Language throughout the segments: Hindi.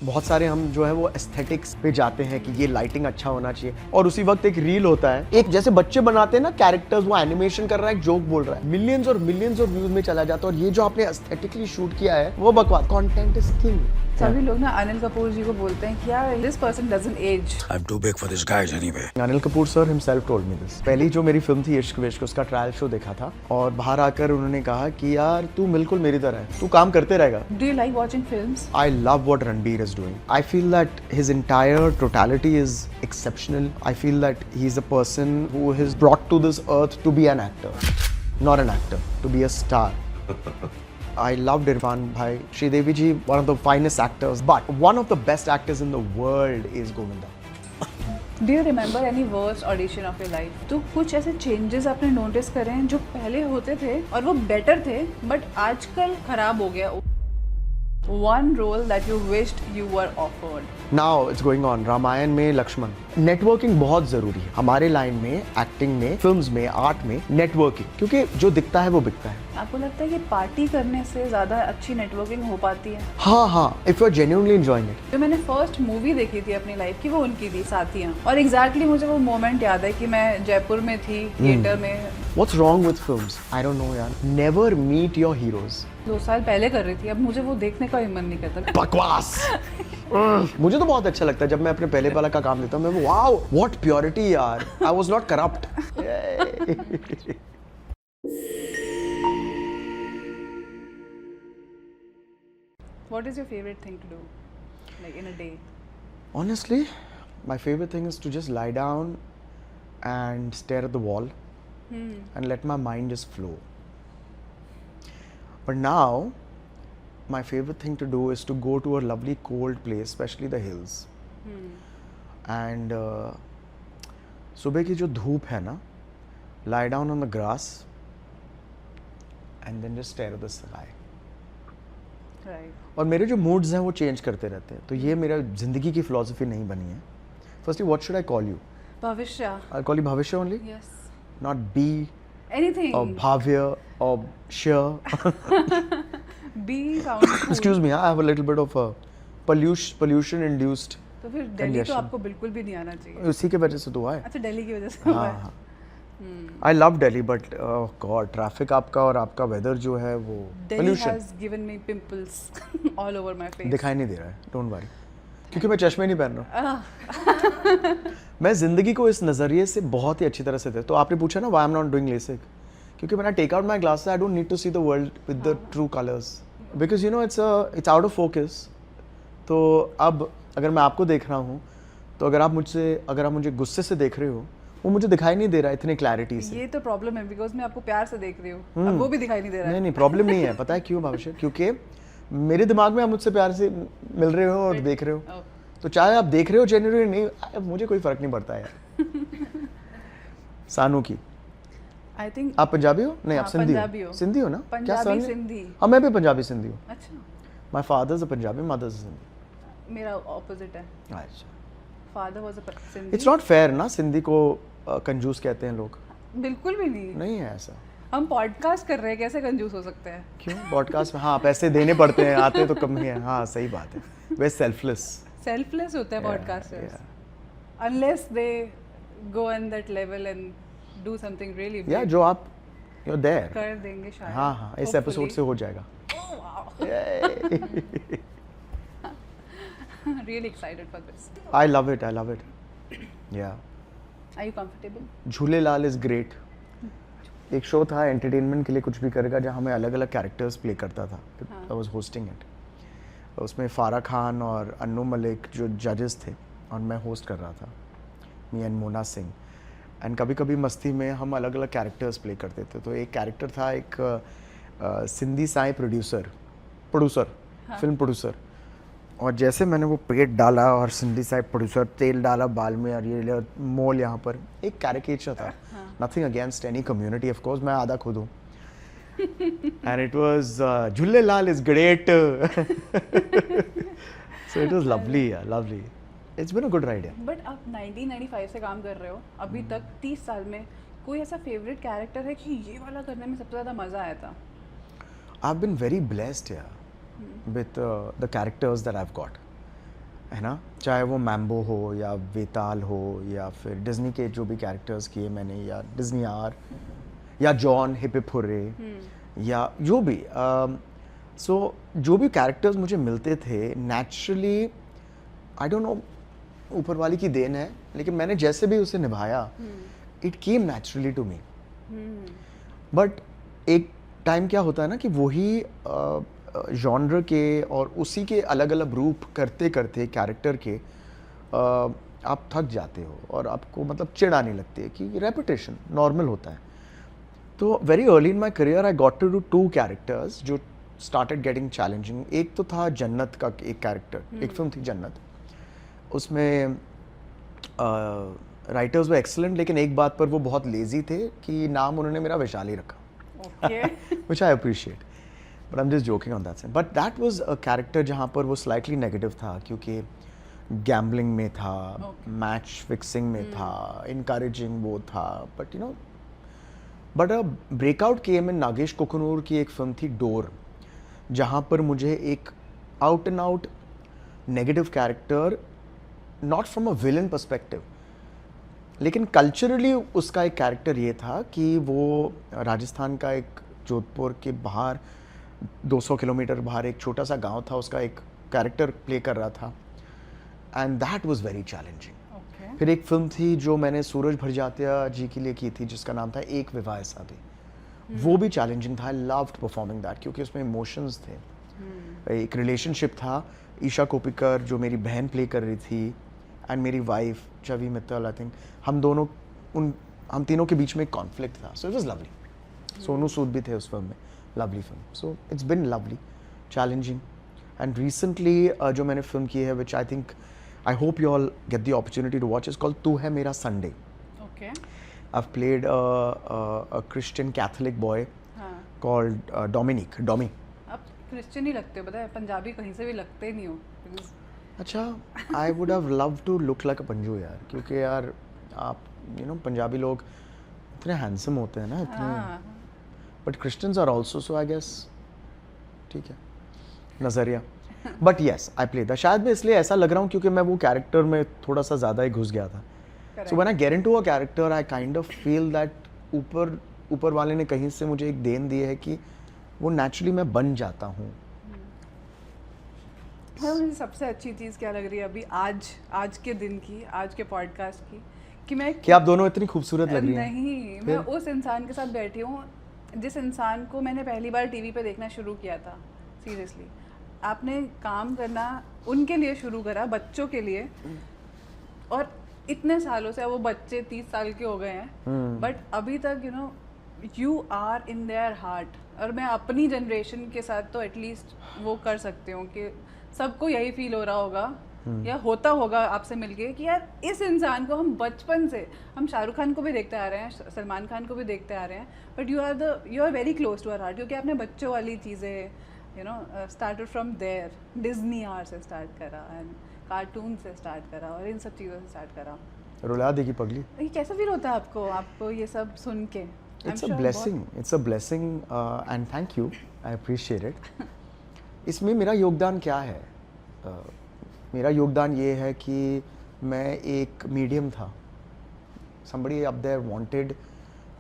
बहुत सारे हम जो है वो एस्थेटिक्स पे जाते हैं कि ये लाइटिंग अच्छा होना चाहिए, और उसी वक्त एक रील होता है, एक जैसे बच्चे बनाते हैं ना कैरेक्टर्स, वो एनिमेशन कर रहा है, एक जोक बोल रहा है, मिलियंस और मिलियंस ऑफ व्यूज में चला जाता है, और ये जो आपने एस्थेटिकली शूट किया है वो बकवास। Content is king. सभी लोग ना अनिल कपूर जी को बोलते हैं कि यार this person doesn't age. I'm too big for this guys anyway. Anil Kapoor sir himself told me this. पहली जो मेरी फिल्म थी इश्क विश्क, उसका ट्रायल शो देखा था, और बाहर आकर उन्होंने कहा कि यार तू बिल्कुल मेरी तरह है, तू काम करते रहेगा। Do you like watching films? I love what Ranbir is doing. I feel that his entire totality is exceptional. I feel that he's a person who is brought to this earth to be an actor, not an actor, to be a star. I loved Irfan Bhai. Sridevi ji, one of the finest actors, but one of the best actors in the world is Govinda. Do you remember any worst audition of your life? तो कुछ ऐसे चेंजेस आपने नोटिस करे हैं जो पहले होते थे और वो बेटर थे बट आजकल खराब हो गया? One role that you wished you were offered? Now it's going on. Ramayan में लक्ष्मण। नेटवर्किंग बहुत जरूरी है हमारे लाइन में, एक्टिंग में, फिल्म्स में, आर्ट में। नेटवर्किंग, क्योंकि जो दिखता है वो बिकता है। आपको लगता है कि पार्टी करने से ज्यादा अच्छी नेटवर्किंग हो पाती है? हाँ, if you are genuinely enjoying it. जो मैंने फर्स्ट मूवी देखी थी अपनी लाइफ की वो उनकी थी, साथियाँ, और एग्जैक्टली मुझे वो मोमेंट याद है कि मैं जयपुर में थी थिएटर में। What's wrong with films? I don't know यार। Never meet your heroes. 2 साल पहले कर रही थी, अब मुझे वो देखने का भी मन नहीं करता। बकवास। मुझे तो बहुत अच्छा लगता है जब मैं अपने पहले वाला का काम लेता हूँ, मैं वाओ व्हाट प्योरिटी यार, I was not corrupt. What is your favorite thing to do, like in a day? Honestly, my favorite thing is to just lie down and stare at the wall and let my mind just flow. But now, my favorite thing to do is to go to a lovely cold place, especially the hills. And सुबह की जो धूप है ना, lie down on the grass and then just stare at the sky. Right. और मेरे जो moods हैं वो चेंज करते रहते हैं, तो ये मेरा जिंदगी की फिलॉसफी नहीं बनी है। Firstly, what should I call you? Bhavishya. I'll call you Bhavishya only, Yes. not B Anything. or Bhavya or Shya. B sounds cool. Excuse me, I have a little bit of a pollution induced. तो फिर दिल्ली तो congestion. आपको बिल्कुल भी नहीं आना चाहिए। उसी के वजह से तो हुआ है। अच्छा, दिल्ली की वजह से हुआ है। हाँ, I love Delhi, but oh God, traffic आपका और आपका वेदर जो है वो Delhi pollution has given me pimples all over my face. दिखाई नहीं दे रहा है, डोंट वरी, क्योंकि मैं चश्मे नहीं पहन रहा। मैं जिंदगी को इस नजरिए से बहुत ही अच्छी तरह से तो आपने पूछा ना why I'm not doing LASIK, क्योंकि when I take out my glasses I don't need to see the world with the true colors, because you know it's out of focus. तो अब अगर मैं आपको देख रहा हूँ, तो अगर आप मुझे गुस्से से देख रहे हो, वो मुझे दिखाई नहीं दे रहा है इतनी क्लैरिटी से। ये तो प्रॉब्लम है, बिकॉज मैं आपको प्यार से देख रही हूँ, अब वो भी दिखाई नहीं दे रहा है। नहीं प्रॉब्लम नहीं है, पता है क्यों भविष्य? क्योंकि मेरे दिमाग में आप मुझसे प्यार से मिल रहे हो और देख रहे हो, तो चाहे आप देख रहे हो जेन्युइनली नहीं, मुझे कोई फर्क नहीं पड़ता यार। सानू की आई थिंक आप पंजाबी हो? नहीं, आप पंजाबी हो। सिंधी हो ना? पंजाबी surname? सिंधी। हाँ, मैं भी पंजाबी सिंधी हूँ। अच्छा, my father is a Punjabi, mother is Sindhi. मेरा ऑपोजिट है। अच्छा, father was a Sindhi. It's not fair ना, सिंधी को कंजूस कहते हैं लोग। बिल्कुल भी नहीं। नहीं है ऐसा। हम पॉडकास्ट कर रहे हैं, कैसे कंजूस हो सकते हैं? क्यों? पॉडकास्ट में हाँ पैसे देने पड़ते हैं, आते तो कम ही है। हाँ सही बात है, वे सेल्फलेस सेल्फलेस होते हैं podcasters, unless they go on that level and do something really या जो आप यू देयर कर देंगे शायद। हाँ इस एपिसोड से हो जाएगा। Really excited for this. I love it. Yeah. Are you comfortable? Jhulelal is great. एक शो था एंटरटेनमेंट के लिए कुछ भी करेगा, जहाँ मैं अलग अलग कैरेक्टर्स प्ले करता था। I was hosting it. उसमें फारा खान और अन्नू मलिक जो जजेस थे और मैं होस्ट कर रहा था, me and Mona Singh. And कभी कभी मस्ती में हम अलग अलग कैरेक्टर्स प्ले करते थे। तो एक कैरेक्टर था एक Sindhi Sai producer film producer, और जैसे मैंने वो पेट डाला और सिंधी साई प्रोड्यूसर, तेल डाला बाल में और ये मोल यहाँ पर, एक कैरिकेचर था। Nothing against any community, of course मैं आधा खुद हूँ। And it was Jhulelal is great. So it was lovely. It's been a good ride. But आप 1995 से काम कर रहे हो अभी तक, 30 साल में कोई ऐसा फेवरेट कैरेक्टर है कि ये वाला करने में सबसे ज़्यादा मज़ा आया था? I've been very blessed here with the characters that I've got. है ना, चाहे वो मैम्बो हो या वेताल हो या फिर डिज्नी के जो भी कैरेक्टर्स किए मैंने, या डिज्नी आर या जॉन हिपिपुरे या जो भी सो जो भी कैरेक्टर्स मुझे मिलते थे नेचुरली, आई डोंट नो ऊपर वाली की देन है, लेकिन मैंने जैसे भी उसे निभाया it came naturally to me. But एक टाइम क्या होता है ना कि वही जॉनर के और उसी के अलग अलग रूप करते करते कैरेक्टर के आप थक जाते हो और आपको मतलब चिढ़ आने लगती है कि रेपिटेशन नॉर्मल होता है। तो very early in my career I got to do 2 characters जो स्टार्टेड गेटिंग चैलेंजिंग। एक तो था जन्नत का एक कैरेक्टर, एक फिल्म थी जन्नत, उसमें राइटर्स वो एक्सलेंट, लेकिन एक बात पर वो बहुत लेजी थे कि नाम उन्होंने मेरा वैशाली रखा, which I appreciate, but I'm just joking on that sense. But that was a character जहाँ पर वो slightly negative था क्योंकि गैम्बलिंग में था, मैच फिक्सिंग में था, encouraging वो था, but you know, but a breakout came in Nagesh कोकनूर की एक फिल्म थी डोर, जहाँ पर मुझे एक out and out negative character, not from a villain perspective, लेकिन कल्चरली उसका एक कैरेक्टर ये था कि वो राजस्थान का एक जोधपुर के बाहर 200 किलोमीटर बाहर एक छोटा सा गांव था, उसका एक कैरेक्टर प्ले कर रहा था, and that was very challenging. फिर एक फिल्म थी जो मैंने सूरज भरजात्या जी के लिए की थी जिसका नाम था एक विवाह शादी, वो भी चैलेंजिंग था। आई लव्ड परफॉर्मिंग दैट क्योंकि उसमें इमोशंस थे, एक रिलेशनशिप था, ईशा कोपिकर जो मेरी बहन प्ले कर रही थी एंड मेरी wife Chhavi Mittal, I think हम तीनों के बीच में एक कॉन्फ्लिक्ट था, so it was lovely. Sonu Sood भी थे उस फिल्म में, lovely film, so it's been lovely, challenging. And recently जो मैंने फिल्म की है which I think I hope you all get the opportunity to watch, is called Tu Hai Mera Sunday. Okay. I've played a Christian Catholic boy called Dominic, Domi. आप क्रिश्चियन ही लगते हो, पता है, पंजाबी कहीं से भी लगते ही नहीं हो। अच्छा, I would have loved to look like a Panju यार, क्योंकि यार आप पंजाबी लोग इतने हैंडसम होते हैं ना, इतने, but Christians are also, so I guess ठीक है, नज़रिया। But yes I play that, शायद मैं इसलिए ऐसा लग रहा हूँ क्योंकि मैं वो कैरेक्टर में थोड़ा सा ज़्यादा ही घुस गया था। So when I get into a character, I kind of feel that ऊपर वाले ने कहीं से मुझे एक देन दी है कि वो नेचुरली मैं बन जाता हूँ। मुझे सबसे अच्छी चीज़ क्या लग रही है अभी आज के दिन की, आज के पॉडकास्ट की, कि मैं कि आप दोनों इतनी खूबसूरत लग रही हैं। नहीं, मैं उस इंसान के साथ बैठी हूँ जिस इंसान को मैंने पहली बार टीवी पे देखना शुरू किया था। सीरियसली, आपने काम करना उनके लिए शुरू करा, बच्चों के लिए, और इतने सालों से, वो बच्चे 30 साल के हो गए हैं, बट अभी तक you are in their heart. और मैं अपनी जनरेशन के साथ तो एटलीस्ट वो कर सकती हूँ कि सबको यही फील हो रहा होगा या होता होगा आपसे मिलके कि यार इस इंसान को हम बचपन से, हम शाहरुख खान को भी देखते आ रहे हैं, सलमान खान को भी देखते आ रहे हैं, but you are very close to our heart, क्योंकि आपने बच्चों वाली चीज़ें स्टार्टेड फ्रॉम देयर, डिज्नी आर से स्टार्ट करा एंड कार्टून से स्टार्ट करा और इन सब चीज़ों से स्टार्ट करा। रुला देगी पगली। ये कैसा फील होता है आपको ये सब सुन के? It's a blessing and thank you, I appreciate it. इसमें मेरा योगदान क्या है? मेरा योगदान ये है कि मैं एक मीडियम था। Somebody up there wanted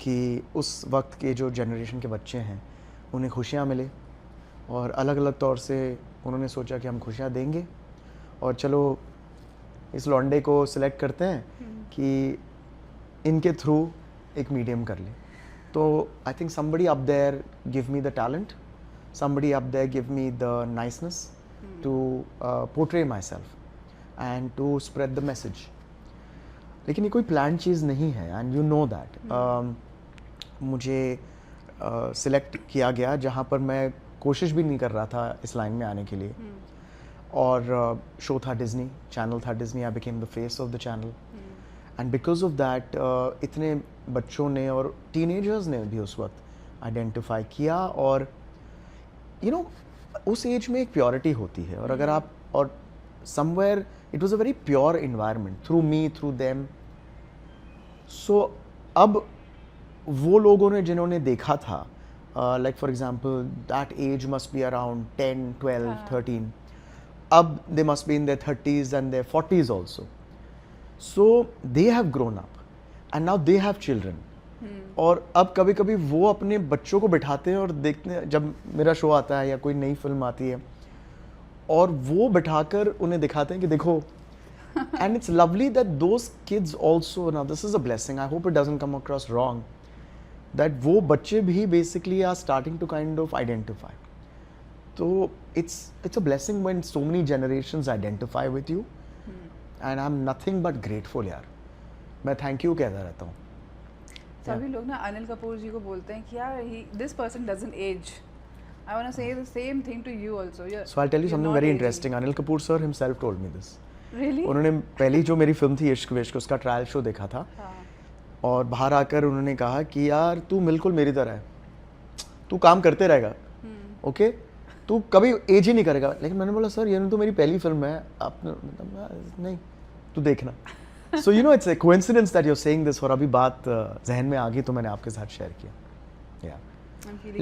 कि उस वक्त के जो जनरेशन के बच्चे हैं उन्हें खुशियाँ मिले, और अलग अलग तौर से उन्होंने सोचा कि हम खुशियाँ देंगे, और चलो इस लौंडे को सिलेक्ट करते हैं कि इनके थ्रू एक मीडियम कर ले। तो I think somebody up there give me the talent, somebody up there give me the niceness to portray myself and to spread the message. लेकिन ये कोई प्लान चीज़ नहीं है, and you know that. मुझे सिलेक्ट किया गया जहाँ पर मैं कोशिश भी नहीं कर रहा था इस लाइन में आने के लिए, और शो था डिज्नी, चैनल था Disney, I became the face of the channel, and because of that इतने बच्चों ने और टीनेजर्स ने भी उस वक्त आइडेंटिफाई किया, और उस एज में एक प्योरिटी होती है, और अगर आप, और somewhere it was a very pure environment through me, through them. So अब वो लोगों ने जिन्होंने देखा था, like for example that age must be around 10, 12, 13, अब they must be in their 30s and their 40s also. So they have grown up and now they have children. और अब कभी कभी वो अपने बच्चों को बिठाते हैं और देखते हैं, जब मेरा शो आता है या कोई नई फिल्म आती है और वो बिठाकर उन्हें दिखाते हैं कि देखो. And it's lovely that those kids also, now this is a blessing, I hope it doesn't come across wrong, that वो बच्चे भी basically are starting to kind of identify. So it's a blessing when so many generations identify with you. And I'm nothing but grateful यार. मैं thank you कहता रहता हूँ. सभी लोग ना अनिल कपूर जी को बोलते हैं कि यार this person doesn't age. I want to say the same thing to you also. So I'll tell you something very interesting. Anil Kapoor sir himself told me this. Really? उन्होंने पहली जो मेरी फिल्म थी इश्क विश्क, उसका ट्रायल शो देखा था. और बाहर आकर उन्होंने कहा कि यार तू बिल्कुल मेरी तरह है, तू काम करते रहेगा, ओके, तू कभी एज ही नहीं करेगा. लेकिन मैंने बोला सर ये तो मेरी पहली फिल्म है, आप नहीं, तू देखना. So you know it's a coincidence that you are saying this, और अभी बात जहन में आ गई तो मैंने आपके साथ शेयर किया. Yeah.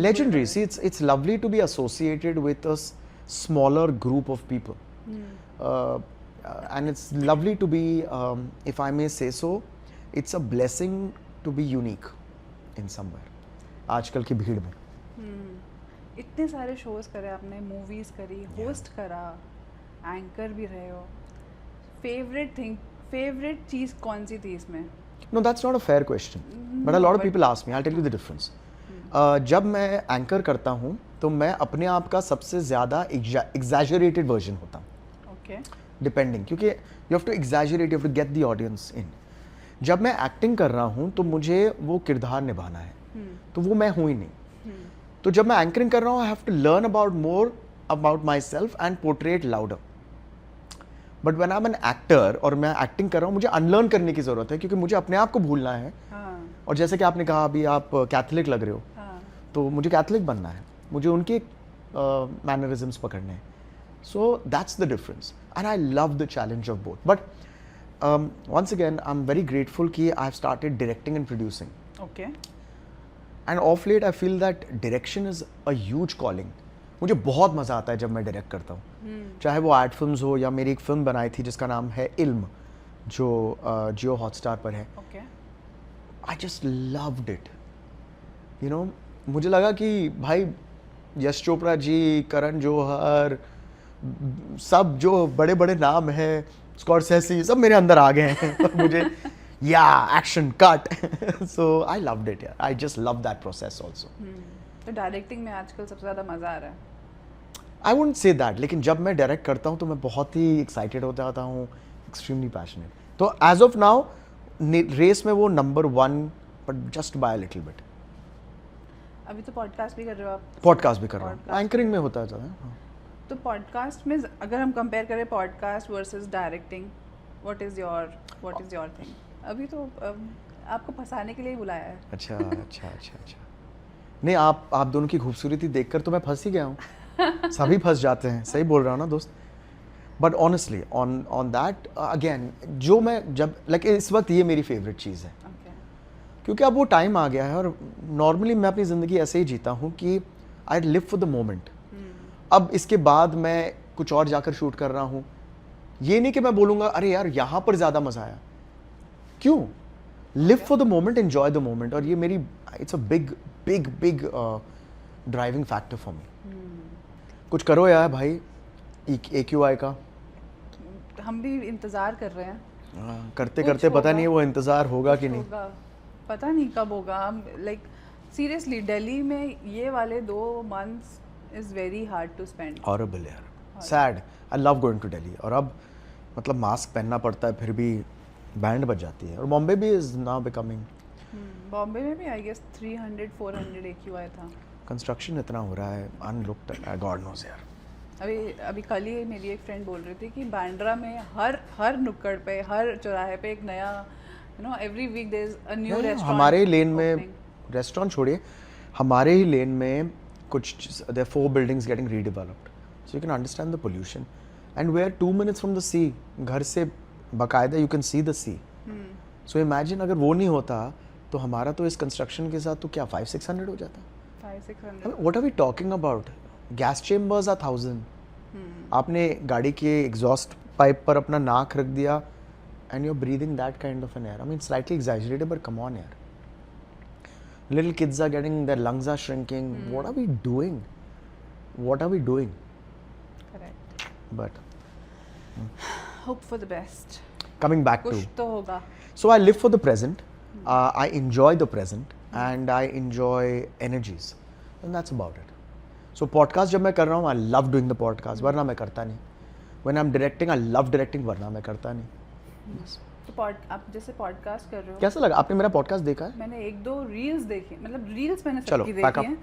Legendary. See, it's lovely to be associated with a smaller group of people. And it's lovely to be, if I may say so, it's a blessing to be unique in somewhere. आजकल की भीड़ में. इतने सारे शोज करे आपने, मूवीज करी, होस्ट करा, एंकर भी रहे हो. फेवरेट चीज कौन सी थी इसमें? No, that's not a fair question. But a lot of people ask me. I'll tell you the difference. जब मैं एंकर करता हूँ तो मैं अपने आप का सबसे ज़्यादा एग्जैजरेटेड वर्जन होता हूँ. ओके. डिपेंडिंग, क्योंकि you have to exaggerate, you have to get the audience in. जब मैं एक्टिंग कर रहा हूँ तो मुझे वो किरदार निभाना है, तो वो मैं हूँ ही नहीं. तो जब मैं एंकरिंग कर रहा हूँ, I have to learn about more about myself and portray it louder. But when I am an actor और मैं एक्टिंग कर रहा हूँ, मुझे अनलर्न करने की ज़रूरत है, क्योंकि मुझे अपने आप को भूलना है. और जैसे कि आपने कहा अभी आप कैथलिक लग रहे हो, तो मुझे कैथलिक बनना है, मुझे उनके मैनरिज्म्स पकड़ने हैं. So that's the difference and I love the challenge of both. But once again I am very grateful कि I have started directing and producing. Okay. And of late I feel that direction is a huge calling. मुझे बहुत मज़ा आता है जब मैं डायरेक्ट करता हूँ, चाहे वो आर्ट फिल्म्स हो या मेरी एक फिल्म बनाई थी जिसका नाम है इल्म, जो जियो हॉटस्टार पर है. I just loved it. You know, मुझे लगा कि भाई यश चोपड़ा जी, करण जौहर, सब जो बड़े बड़े नाम हैं, स्कॉर्सेसी, सब मेरे अंदर आ गए हैं. मुझे या action cut. So I loved it यार. I just love that process also. तो डायरेक्टिंग में आजकल सबसे ज़्यादा मज़ा आ रहा है? आई वुडंट से दैट, लेकिन जब मैं डायरेक्ट करता हूँ तो मैं बहुत ही एक्साइटेड हो जाता हूँ, एक्सट्रीमली पैशनेट. तो एज ऑफ नाउ रेस में वो number 1, but just by little bit. अभी तो पॉडकास्ट भी कर रहे हो आप? पॉडकास्ट भी कर रहा हूँ, एंकरिंग में होता है ज़्यादा. तो पॉडकास्ट में अगर हम कंपेयर करें podcast versus directing, what is your thing? अभी तो आपको फंसाने के लिए ही बुलाया है. अच्छा. नहीं, आप दोनों की खूबसूरती देखकर तो मैं फंस ही गया हूँ. सभी फंस जाते हैं, सही बोल रहा हूँ ना दोस्त. But honestly on that again, जो मैं जब लाइक इस वक्त ये मेरी फेवरेट चीज़ है. क्योंकि अब वो टाइम आ गया है और नॉर्मली मैं अपनी ज़िंदगी ऐसे ही जीता हूँ कि I live for the moment. अब इसके बाद मैं कुछ और जाकर शूट कर रहा हूँ, ये नहीं कि मैं बोलूँगा अरे यार यहाँ पर ज़्यादा मज़ा आया. क्यों? Live for the moment, enjoy the moment. और ये मेरी, it's a big driving factor for me. कुछ करो यार भाई AQI का. हम भी इंतज़ार कर रहे हैं. करते पता नहीं वो इंतज़ार होगा कि नहीं, पता नहीं कब होगा. हम लाइक सीरियसली दिल्ली में ये वाले 2 months is very hard to spend. Horrible यार, sad. I love going to Delhi. और अब मतलब मास्क पहनना पड़ता है, फिर भी बैंड बज जाती है. और बॉम्बे भी इज़ नाउ बिकमिंग. बॉम्बे में भी आई गेस 300-400 AQI था. कंस्ट्रक्शन इतना हो रहा है, अनलुक्ड, गॉड नोज यार. अभी कल ही मेरी एक फ्रेंड बोल रही थी कि बांद्रा में हर नुक्कड़ पे, हर चौराहे पे एक नया, you know, every week there is a new restaurant. हमारे ही लेन में, रेस्टोरेंट छोड़िए, हमारे ही लेन में कुछ there 4 buildings getting redeveloped. So you can understand the pollution. And we are 2 minutes from the sea. घर से बाकायदा you can see the sea. So imagine अगर वो नहीं होता तो हमारा तो इस कंस्ट्रक्शन के साथ तो क्या 500-600 हो जाता. 500-600. What are we talking about? Gas chambers are 1000. आपने गाड़ी के एग्जॉस्ट पाइप पर अपना नाक रख दिया and you're breathing that kind of an air. I mean, slightly exaggerated, but come on, yaar. Little kids are getting, their lungs are shrinking. What are we doing? What are we doing? Correct. But Hope for the best. coming back कुछ to, तो होगा. so I live for the present. I enjoy the present and I enjoy energies, and that's about it. So podcast जब मैं कर रहा हूँ, I love doing the podcast. वरना मैं करता नहीं. When I'm directing, I love directing. वरना मैं करता नहीं. तो आप जैसे पॉडकास्ट कर रहे हो, कैसा लगा? आपने मेरा पॉडकास्ट देखा है? मैंने 1-2 रील्स देखी, मतलब रील्स मैंने चलो, सबकी pack देखी up.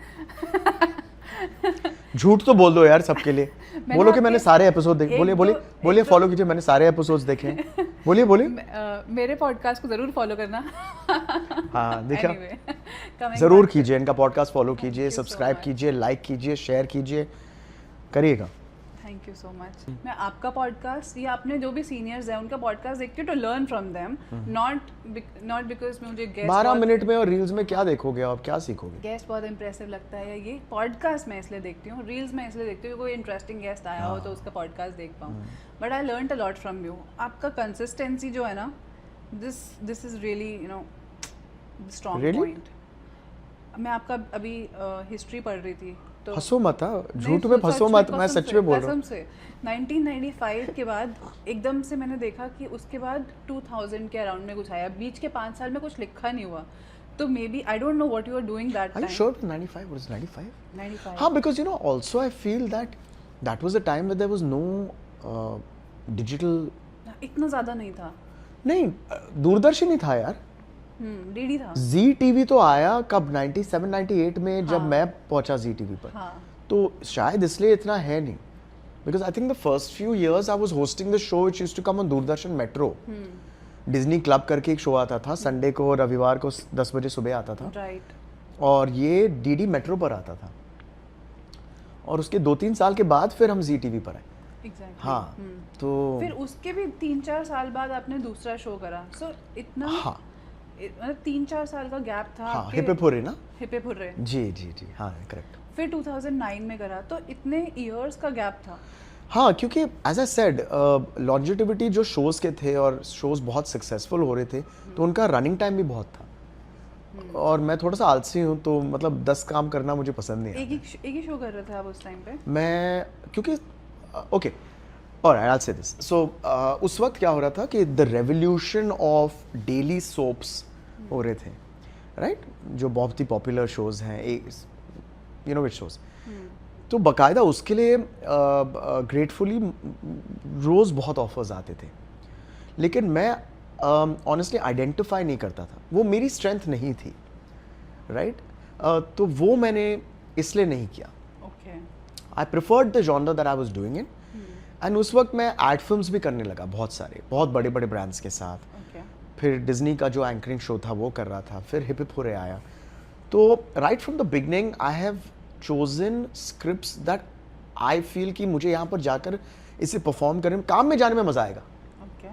हैं. झूठ तो बोल दो यार सबके लिए. बोलो कि मैंने आपके सारे एपिसोड देखे. बोलिए बोलिए बोलिए, फॉलो कीजिए, मैंने सारे एपिसोड्स देखे हैं. बोलिए बोलिए. मेरे पॉडकास्ट को जरूर फॉलो करना. हाँ देखा. Anyway, coming जरूर back to- कीजिए, इनका पॉडकास्ट फॉलो कीजिए, you so सब्सक्राइब much. कीजिए, लाइक कीजिए, शेयर कीजिए, करिएगा. Thank you so much. मैं आपका पॉडकास्ट या अपने जो भी सीनियर्स हैं उनका पॉडकास्ट देखती हूँ to learn from them, not because मुझे गेस्ट 12 मिनट में और रील्स में क्या देखोगे और क्या सीखोगे? गेस्ट बहुत इंप्रेसिव लगता है, या ये पॉडकास्ट मैं इसलिए देखती हूँ, रील्स मैं इसलिए देखती हूँ कोई इंटरेस्टिंग गेस्ट आया हो तो उसका पॉडकास्ट देख पाऊँ. But I learn a lot from you. आपका कंसिस्टेंसी जो है ना, this is really you know strong Really? Point. मैं आपका अभी हिस्ट्री पढ़ रही थी तो फंसो मत, हाँ, नहीं, झूठ में फंसो मत, मैं कसम सच से, में बोल रहा हूँ. कसम से 1995 के बाद एकदम से मैंने देखा कि उसके बाद 2000 के अराउंड में कुछ आया, बीच के 5 साल में कुछ लिखा नहीं हुआ. तो maybe I don't know what you are doing that Are you time. sure it was 95? Was it 95? 95. हाँ, because you know also I feel that was a time where there was no digital. इतना ज्यादा नहीं था. नहीं, दूरदर्शन ही था यार. डीडी था. जी टीवी तो आया कब? 97 98 में जब मैं पहुंचा जी टीवी पर. हाँ. तो शायद इसलिए इतना है नहीं. Because I think the first few years I was hosting the show which used to come on Doordarshan metro. Disney club करके एक शो आता था, संडे को, रविवार को 10 बजे सुबह आता था, राइट. और ये डीडी मेट्रो पर आता था. और उसके 2-3 साल के बाद फिर हम जी टीवी पर आए. एग्जैक्टली. हाँ. तो फिर उसके भी 3-4 साल बाद आपने दूसरा शो करा. सो इतना हाँ मतलब 3-4 साल का गैप था. हाँ, आपके- हिप हिप हो रही ना. Hip hip hurray. जी जी जी, हाँ करेक्ट. फिर 2009 में करा, तो इतने इयर्स का गैप था. हाँ, क्योंकि एज आई सेड लॉन्जिटिविटी जो शोज़ के थे और शोज़ बहुत सक्सेसफुल हो रहे थे तो उनका रनिंग टाइम भी बहुत था. और मैं थोड़ा सा आलसी हूँ, तो मतलब 10 काम करना मुझे पसंद नहीं है. एक ही शो कर रहे थे आप उस टाइम पे. मैं क्योंकि okay, alright, I will say this. So उस वक्त क्या हो रहा था कि the revolution of daily soaps हो रहे थे, राइट? जो बहुत ही पॉपुलर शोज़ हैं, यू नो विच शोज़. तो बाकायदा उसके लिए ग्रेटफुली रोज़ बहुत ऑफर्स आते थे, लेकिन मैं ऑनेस्टली आइडेंटिफाई नहीं करता था. वो मेरी स्ट्रेंथ नहीं थी, राइट? तो वो मैंने इसलिए नहीं किया. Okay. I preferred the genre that I was doing it. And उस वक्त मैं एड फिल्म्स भी करने लगा, बहुत सारे, बहुत बड़े बड़े ब्रांड्स के साथ. ओके. फिर डिज्नी का जो एंकरिंग शो था वो कर रहा था. फिर हिप हिप हुर्रे आया. तो right from the beginning I have chosen scripts that I feel कि मुझे यहाँ पर जाकर इसे परफॉर्म करने में, काम में जाने में मजा आएगा. ओके.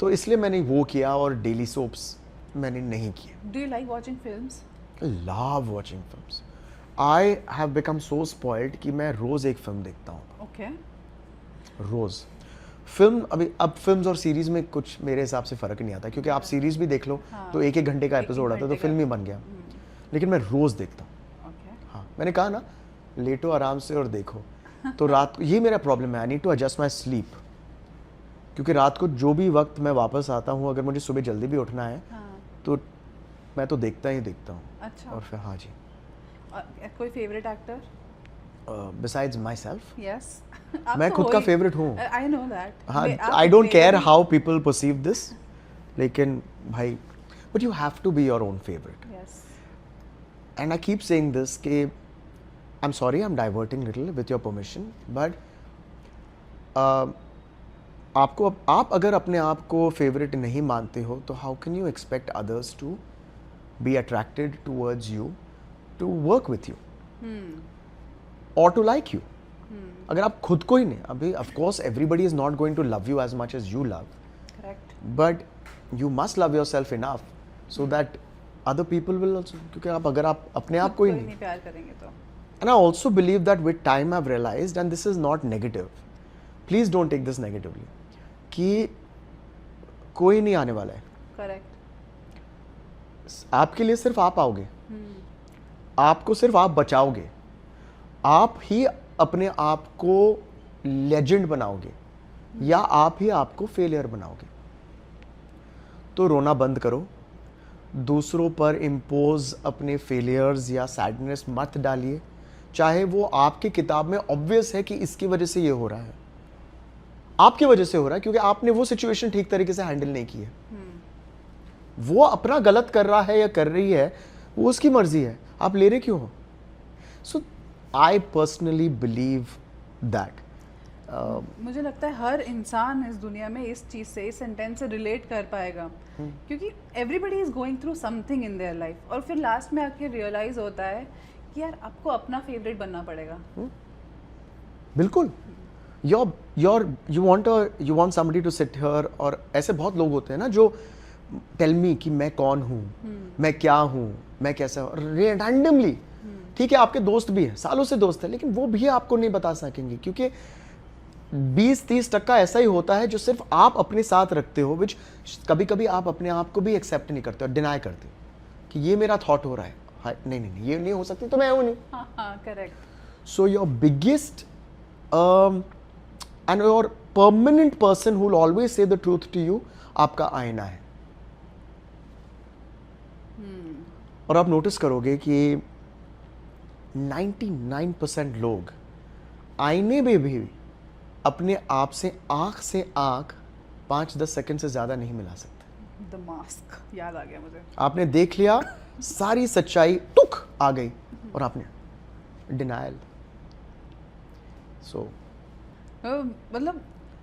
तो इसलिए मैंने वो किया, और डेली सोप्स मैंने नहीं किए. Do you like watching films? Love watching films. I have become so spoiled कि मैं रोज एक फिल्म देखता हूँ. ओके. रोज फिल्म. अब फिल्म्स और सीरीज में कुछ मेरे हिसाब से फ़र्क नहीं आता, क्योंकि आप सीरीज भी देख लो तो 1-1 घंटे का एपिसोड आता है, तो फिल्म ही बन गया. लेकिन मैं रोज देखता हूँ. ओके. हाँ, मैंने कहा ना, लेटो आराम से और देखो. तो रात को ये मेरा प्रॉब्लम है, I need to adjust my sleep. क्योंकि रात को जो भी वक्त मैं वापस आता हूँ, अगर मुझे सुबह जल्दी भी उठना है तो मैं तो देखता ही देखता हूँ. अच्छा. और फिर हाँ जी, कोई favourite actor? Besides myself, yes. मैं खुद का फेवरेट हूँ. I know that. हाँ, I don't care how people perceive this, लेकिन भाई, but you have to be your own favourite. Yes. And I keep saying this कि I'm sorry, I'm diverting little with your permission, but आप अगर अपने आप को फेवरेट नहीं मानते हो तो how can you expect others to be attracted towards you, to work with you, or to like you? अगर आप खुद को ही नहीं, अभी of course everybody is not going to love you as much as you love, correct. but you must love yourself enough so that other people will also. क्योंकि अगर आप अपने आप को ही नहीं, नहीं प्यार करेंगे तो And I also believe that with time I've realized, and this is not negative, please don't take this negatively, कि कोई नहीं आने वाला है. करेक्ट. आपके लिए सिर्फ आप आओगे, आपको सिर्फ आप बचाओगे, आप ही अपने आप को लेजेंड बनाओगे या आप ही आपको फेलियर बनाओगे. तो रोना बंद करो, दूसरों पर इम्पोज अपने फेलियर्स या सैडनेस मत डालिए, चाहे वो आपकी किताब में ऑब्वियस है कि इसकी वजह से ये हो रहा है, आपकी वजह से हो रहा है क्योंकि आपने वो सिचुएशन ठीक तरीके से हैंडल नहीं की है. वो अपना गलत कर रहा है या कर रही है, वो उसकी मर्जी है, आप ले रहे क्यों हो? सो आई पर्सनली बिलीव दैट. मुझे लगता है हर इंसान इस दुनिया में इस चीज़ से, इस सेंटेंस से रिलेट कर पाएगा, क्योंकि everybody is going through something in their life, और फिर लास्ट में आके रियलाइज होता है कि यार आपको अपना फेवरेट बनना पड़ेगा. बिल्कुल. you want somebody to sit here, और ऐसे बहुत लोग होते हैं ना जो टेल मी कि मैं कौन हूँ, मैं क्या हूँ, मैं कैसा, रैंडमली. ठीक है, आपके दोस्त भी हैं, सालों से दोस्त है, लेकिन वो भी आपको नहीं बता सकेंगे क्योंकि 20-30% ऐसा ही होता है जो सिर्फ आप अपने साथ रखते हो, विच कभी कभी आप अपने आप को भी एक्सेप्ट नहीं करते और डिनाई करते हो कि ये मेरा थॉट हो रहा है. हाँ, नहीं, ये नहीं हो सकती तो मैं हूँ नहीं. हाँ, correct. So your biggest and your permanent person who will always say the truth to you आपका आईना है. और आप नोटिस करोगे कि 99% लोग आईने में भी अपने आप से आंख 5-10 सेकंड से ज्यादा नहीं मिला सकते. द मास्क याद आ गया मुझे. आपने देख लिया, सारी सच्चाई टुक आ गई और आपने डिनायल. सो मतलब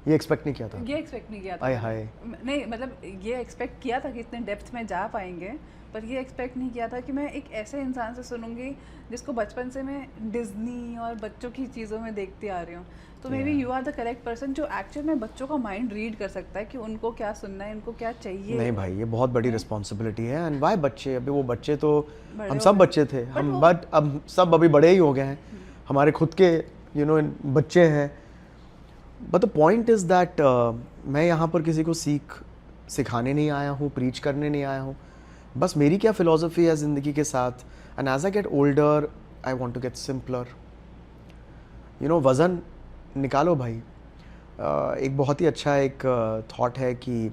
ये एक्सपेक्ट नहीं किया था. ये एक्सपेक्ट नहीं किया था. आय हाय. नहीं, मतलब ये एक्सपेक्ट किया था कि इतने डेप्थ में जा पाएंगे, पर ये एक्सपेक्ट नहीं किया था कि मैं एक ऐसे इंसान से सुनूंगी जिसको बचपन से मैं डिज्नी और बच्चों की चीज़ों में देखती आ रही हूँ. तो maybe you are the correct person जो एक्चुअल में बच्चों का माइंड रीड कर सकता है कि उनको क्या सुनना है, इनको क्या चाहिए. नहीं भाई, ये बहुत बड़ी रिस्पॉन्सिबिलिटी है. एंड वाई बच्चे, अभी वो बच्चे तो बड़े हम हो सब गए. बच्चे थे, हम बट अब सब अभी बड़े ही हो गए हैं, हमारे खुद के बच्चे हैं. But the point is that मैं यहाँ पर किसी को सिखाने नहीं आया हूँ, प्रीच करने नहीं आया हूँ. बस मेरी क्या फिलॉसफी है ज़िंदगी के साथ, and as I get older I want to get simpler. वज़न निकालो भाई. एक बहुत ही अच्छा एक थॉट है कि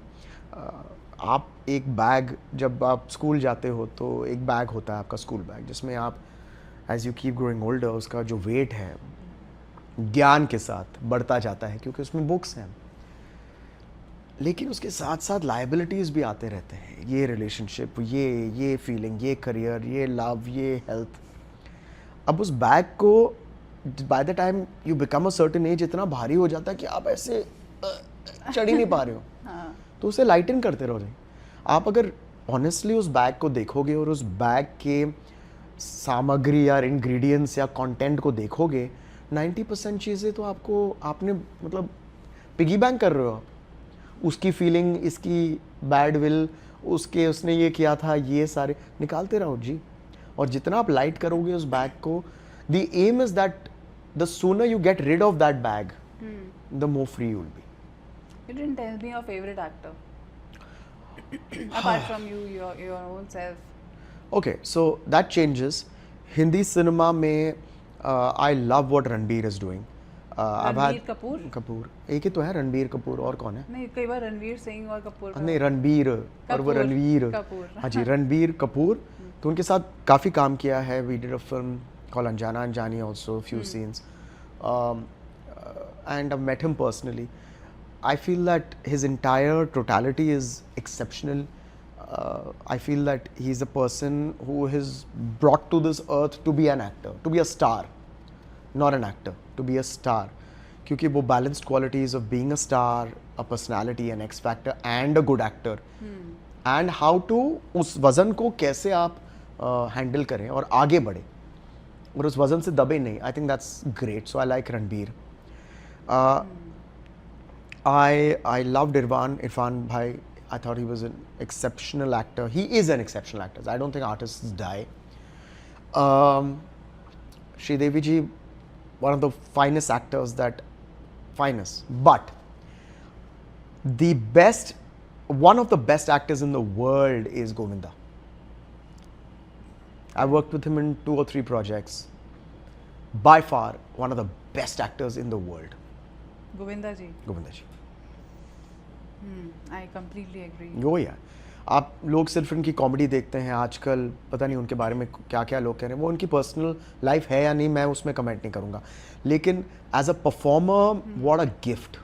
आप एक बैग, जब आप स्कूल जाते हो तो एक बैग होता है आपका स्कूल बैग, जिसमें आप as you keep growing older उसका जो वेट है ज्ञान के साथ बढ़ता जाता है क्योंकि उसमें बुक्स हैं, लेकिन उसके साथ साथ लाइबिलिटीज़ भी आते रहते हैं. ये रिलेशनशिप, ये फीलिंग, ये करियर, ये लव, ये हेल्थ. अब उस बैग को by the time you become a certain age इतना भारी हो जाता है कि आप ऐसे चढ़ ही नहीं पा रहे हो. तो उसे लाइटन करते रहो. आप अगर ऑनेस्टली उस बैग को देखोगे और उस बैग के सामग्री या इंग्रेडिएंट्स या कंटेंट को देखोगे, 90% चीज़ें तो आपने मतलब पिगी बैंक कर रहे हो आप. उसकी फीलिंग, इसकी बैड विल, उसने ये किया था, ये सारे निकालते रहो जी. और जितना आप लाइट करोगे उस बैग को, the aim is that the sooner you get rid of that bag, the more free you will be. You didn't tell me your favorite actor. Apart from your own self. Okay, so that changes. Hindi cinema में I love what Ranbir is doing. Ranbir Kapoor. Kapoor एक ही तो है, रणबीर कपूर, और कौन है? नहीं, कई बार रणवीर सिंह और कपूर. नहीं, रणबीर और वो रणवीर कपूर. हाँ जी, रणबीर कपूर. तो उनके साथ काफ़ी काम किया है. We did a film called Anjana Anjani also, few scenes. And I've met him personally. I feel that his entire totality is exceptional. I feel that he's a person who is brought to this earth to be an actor, to be a star, not an actor, to be a star. क्योंकि वो balanced qualities of being a star, a personality, an X factor, and a good actor, and how to उस वज़न को कैसे आप हैंडल करें और आगे बढ़े और उस वज़न से दबे नहीं. I think that's great. So I like Ranbir. I loved Irfan Bhai. I thought he was an exceptional actor. He is an exceptional actor. I don't think artists die. Sridevi ji, one of the finest actors but one of the best actors in the world is Govinda. I worked with him in 2 or 3 projects. By far, one of the best actors in the world. Govinda ji. I completely agree. वो यार, आप लोग सिर्फ इनकी कॉमेडी देखते हैं आजकल, पता नहीं उनके बारे में क्या क्या लोग कह रहे हैं, वो उनकी पर्सनल लाइफ है या नहीं, मैं उसमें कमेंट नहीं करूँगा, लेकिन as a performer what a gift.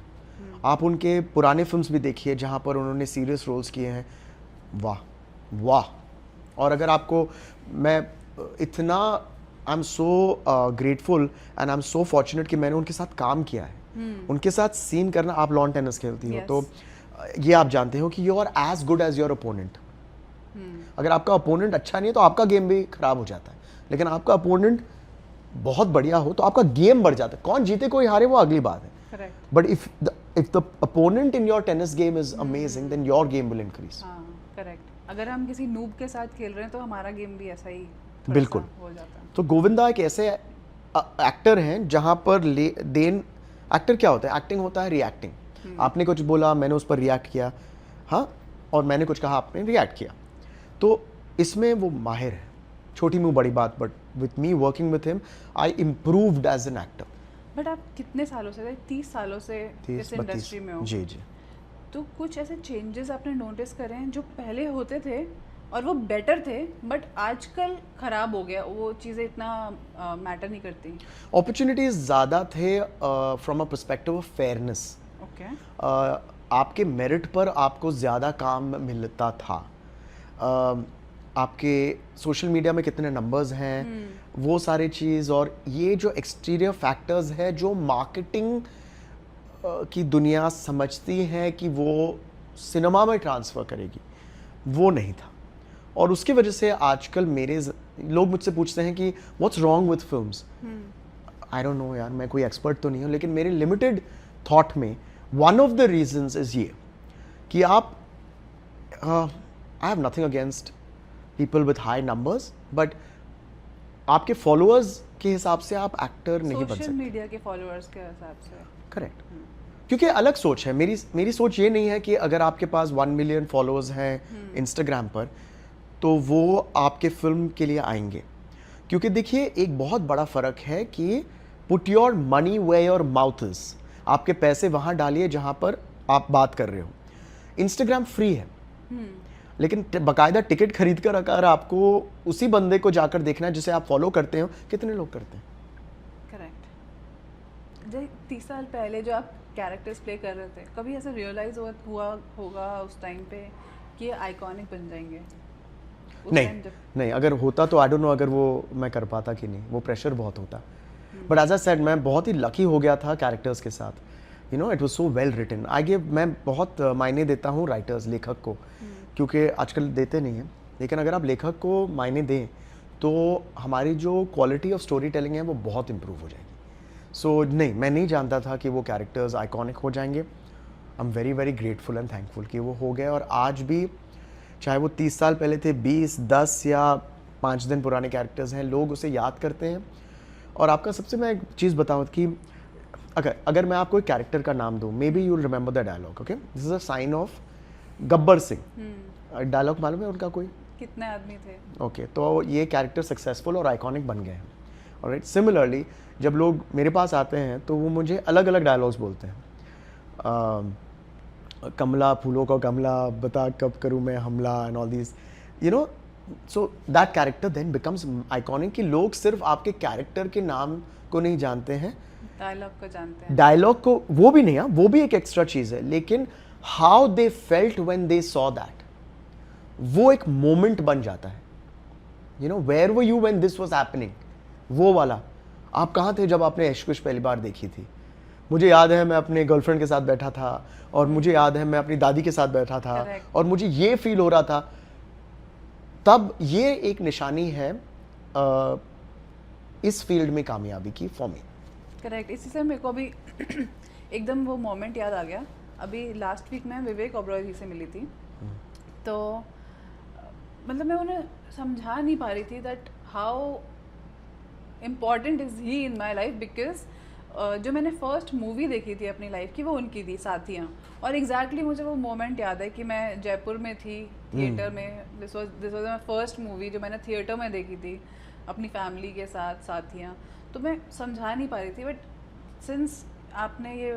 आप उनके पुराने फिल्म्स भी देखिए जहाँ पर उन्होंने सीरियस रोल्स किए हैं, वाह वाह. और अगर आपको मैं इतना I am so grateful and I am so fortunate कि मैंने उनके साथ काम किया है. उनके साथ सीन करना, आप लॉन टेनिस खेलती हो Yes. तो ये आप जानते हो कि you are as good as your opponent. अगर आपका ओपोनेंट अच्छा नहीं है तो आपका गेम भी खराब हो जाता है, लेकिन आपका ओपोनेंट बहुत बढ़िया हो तो आपका गेम बढ़ जाता है. कौन जीते कोई हारे वो अगली बात है, Correct. But if the opponent in your tennis game is amazing then your game will increase. हाँ, करेक्ट. अगर हम किसी नूब के साथ खेल रहे हैं तो हमारा गेम भी ऐसा ही थोड़ा बिल्कुल. सा हो जाता है. तो गोविंदा एक ऐसे एक्टर हैं जहां पर एक्टर क्या होता है, एक्टिंग होता है रिएक्टिंग. आपने कुछ बोला, मैंने उस पर रिएक्ट किया, हाँ, और मैंने कुछ कहा, आपने रिएक्ट किया. तो इसमें वो माहिर है. छोटी मुंह बड़ी बात, but with me working with him I improved as an actor. But आप कितने सालों से, 30 सालों से इस इंडस्ट्री में हो, जी जी. तो कुछ ऐसे चेंजेस आपने नोटिस करे हैं जो पहले होते थे और वो बेटर थे, बट आजकल खराब हो गया, वो चीज़ें इतना मैटर नहीं करती. अपॉर्चुनिटीज ज़्यादा थे from a perspective of fairness. Okay. आपके मेरिट पर आपको ज़्यादा काम मिलता था. आपके सोशल मीडिया में कितने नंबर्स हैं, वो सारी चीज़, और ये जो एक्सटीरियर फैक्टर्स है जो मार्केटिंग की दुनिया समझती है कि वो सिनेमा में ट्रांसफ़र करेगी, वो नहीं था. और उसकी वजह से आजकल लोग मुझसे पूछते हैं कि what's wrong with films. I don't no यार, मैं कोई एक्सपर्ट तो नहीं हूँ, लेकिन मेरे लिमिटेड थॉट में one of the reasons is ये कि आप I have nothing against people with high numbers, but आपके फॉलोअर्स के हिसाब से आप एक्टर नहीं बन सोशल सकते. मीडिया के फॉलोअर्स के हिसाब से. करेक्ट. क्योंकि अलग सोच है. मेरी सोच ये नहीं है कि अगर आपके पास 1 मिलियन फॉलोअर्स हैं इंस्टाग्राम पर तो वो आपके फिल्म के लिए आएंगे. क्योंकि देखिए, एक बहुत बड़ा फ़र्क है कि put your money where your mouth is. आपके पैसे वहाँ डालिए जहाँ पर आप बात कर रहे हो. इंस्टाग्राम फ्री है, लेकिन बाकायदा टिकट खरीद कर अगर आपको उसी बंदे को जाकर देखना है जिसे आप फॉलो करते हो, कितने लोग करते हैं. करेक्ट. जो 30 साल पहले जो आप कैरेक्टर्स प्ले कर रहे थे, कभी ऐसा रियलाइज हुआ होगा उस टाइम पे कि ये आइकॉनिक बन जाएंगे? नहीं, अगर होता तो आई डोंट नो अगर वो मैं कर पाता कि नहीं. वो प्रेशर बहुत होता. बट एज आई सेड, मैं बहुत ही लकी हो गया था कैरेक्टर्स के साथ. You know, it was so well written. मैं बहुत मायने देता हूँ राइटर्स, लेखक को, क्योंकि आजकल देते नहीं हैं, लेकिन अगर आप लेखक को मायने दें तो हमारी जो क्वालिटी ऑफ स्टोरी टेलिंग है वो बहुत इम्प्रूव हो जाएगी. सो नहीं, मैं नहीं जानता था कि वो कैरेक्टर्स आइकॉनिक हो जाएंगे. आई am very very grateful and thankful कि वो हो गए. और आज भी चाहे वो 30 साल पहले थे, 20, 10 या 5 दिन पुराने कैरेक्टर्स हैं, लोग उसे याद करते हैं. और आपका सबसे मैं एक चीज़ बताऊँ कि अगर मैं आपको एक कैरेक्टर का नाम दूँ, maybe you will remember the dialogue. Okay, this is a sign of Gabbar Singh. Dialogue मालूम है उनका कोई? कितने आदमी थे? ओके, तो ये कैरेक्टर सक्सेसफुल और आइकॉनिक बन गए हैं. ऑलराइट. सिमिलरली जब लोग मेरे पास आते हैं तो वो मुझे अलग अलग डायलॉग्स बोलते हैं. कमला, फूलों का गमला, बता कब करूँ मैं हमला, and all these, you know. So that character then becomes iconic कि लोग सिर्फ आपके कैरेक्टर के नाम को नहीं जानते हैं, डायलॉग को जानते हैं. डायलॉग को वो भी नहीं. वो भी एक एक्स्ट्रा चीज़ है, लेकिन how they felt when they saw that, वो एक मोमेंट बन जाता है. You know, where were you when this was happening, वो वाला. आप कहाँ थे जब आपने इश्क पहली बार देखी थी? मुझे याद है मैं अपने गर्लफ्रेंड के साथ बैठा था, और मुझे याद है मैं अपनी दादी के साथ बैठा था. Correct. और मुझे ये फील हो रहा था. तब ये एक निशानी है इस फील्ड में कामयाबी की फॉर मी. करेक्ट. इसी से मेरे को अभी एकदम वो मोमेंट याद आ गया. अभी लास्ट वीक मैं विवेक ओबरॉय जी से मिली थी, तो मतलब मैं उन्हें समझा नहीं पा रही थी that how important is he in my life because जो मैंने फर्स्ट मूवी देखी थी अपनी लाइफ की वो उनकी थी, साथियाँ। और एग्जैक्टली मुझे वो मोमेंट याद है कि मैं जयपुर में थी थिएटर में, this was my first movie जो मैंने थिएटर में देखी थी अपनी फैमिली के साथ, साथियाँ। तो मैं समझा नहीं पा रही थी, बट सिंस आपने ये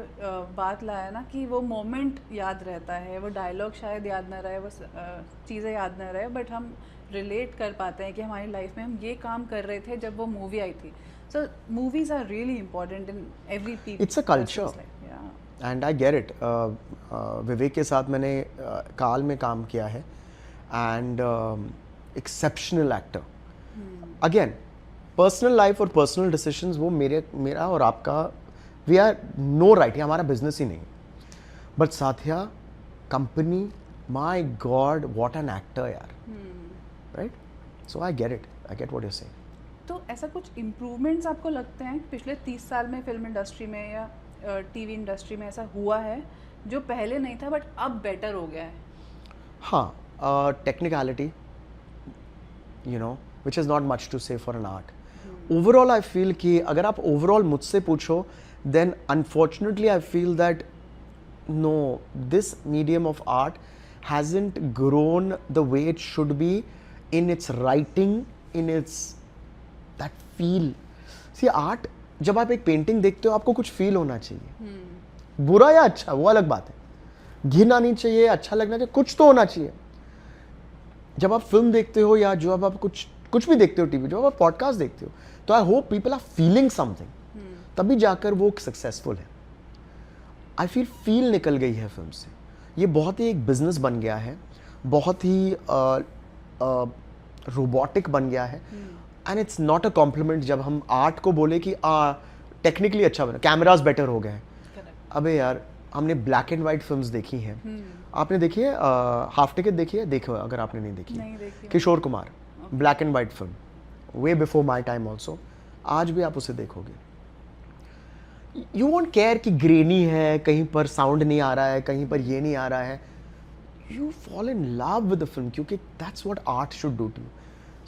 बात लाया ना कि वो मोमेंट याद रहता है, वो डायलॉग शायद याद ना रहे, वो चीज़ें याद ना रहे, बट हम रिलेट कर पाते हैं कि हमारी लाइफ में हम ये काम कर रहे थे जब वो मूवी आई थी। So movies are really important in every people. It's a culture. Yeah. And I get it. विवेक के साथ मैंने काल में काम किया है and exceptional actor. Again, personal life और personal decisions वो मेरा और आपका we are no right, ये हमारा business ही नहीं। But Saathiya company, my God, what an actor यार, right? So I get it. I get what you're saying. तो ऐसा कुछ इम्प्रूवमेंट्स आपको लगते हैं पिछले 30 साल में फिल्म इंडस्ट्री में या टीवी इंडस्ट्री में ऐसा हुआ है जो पहले नहीं था बट अब बेटर हो गया है? हाँ, technicality, you know, which is not much to say for an art. Overall I feel कि अगर आप ओवरऑल मुझसे पूछो then unfortunately I feel that no, this medium of art hasn't grown the way it should be in its writing, in its that feel. See art, जब आप एक पेंटिंग देखते हो आपको कुछ फील होना चाहिए, बुरा या अच्छा वो अलग बात है, घिन आनी चाहिए, अच्छा लगना चाहिए, कुछ तो होना चाहिए। जब आप फिल्म देखते हो या जो अब आप कुछ भी देखते हो टीवी, जो आप पॉडकास्ट देखते हो, तो I hope people are feeling something, तभी जाकर वो सक्सेसफुल है। आई फील निकल गई है फिल्म से। ये बहुत ही एक बिजनेस बन गया है, बहुत ही रोबोटिक बन गया है। And it's not a compliment जब हम आर्ट को बोले कि टेक्निकली अच्छा बना, कैमरास बेटर हो गए हैं। अबे यार, हमने ब्लैक एंड वाइट फिल्म्स देखी हैं। आपने देखी है हाफ टिकट? देखी है? देखो अगर आपने नहीं देखी, Kishore Kumar, black and white film, way before my time also. आज भी आप उसे देखोगे, यू वोंट केयर कि ग्रेनी है, कहीं पर साउंड नहीं आ रहा है, कहीं पर ये नहीं आ रहा है। You fall in love with the film, क्योंकि that's what art should do to you.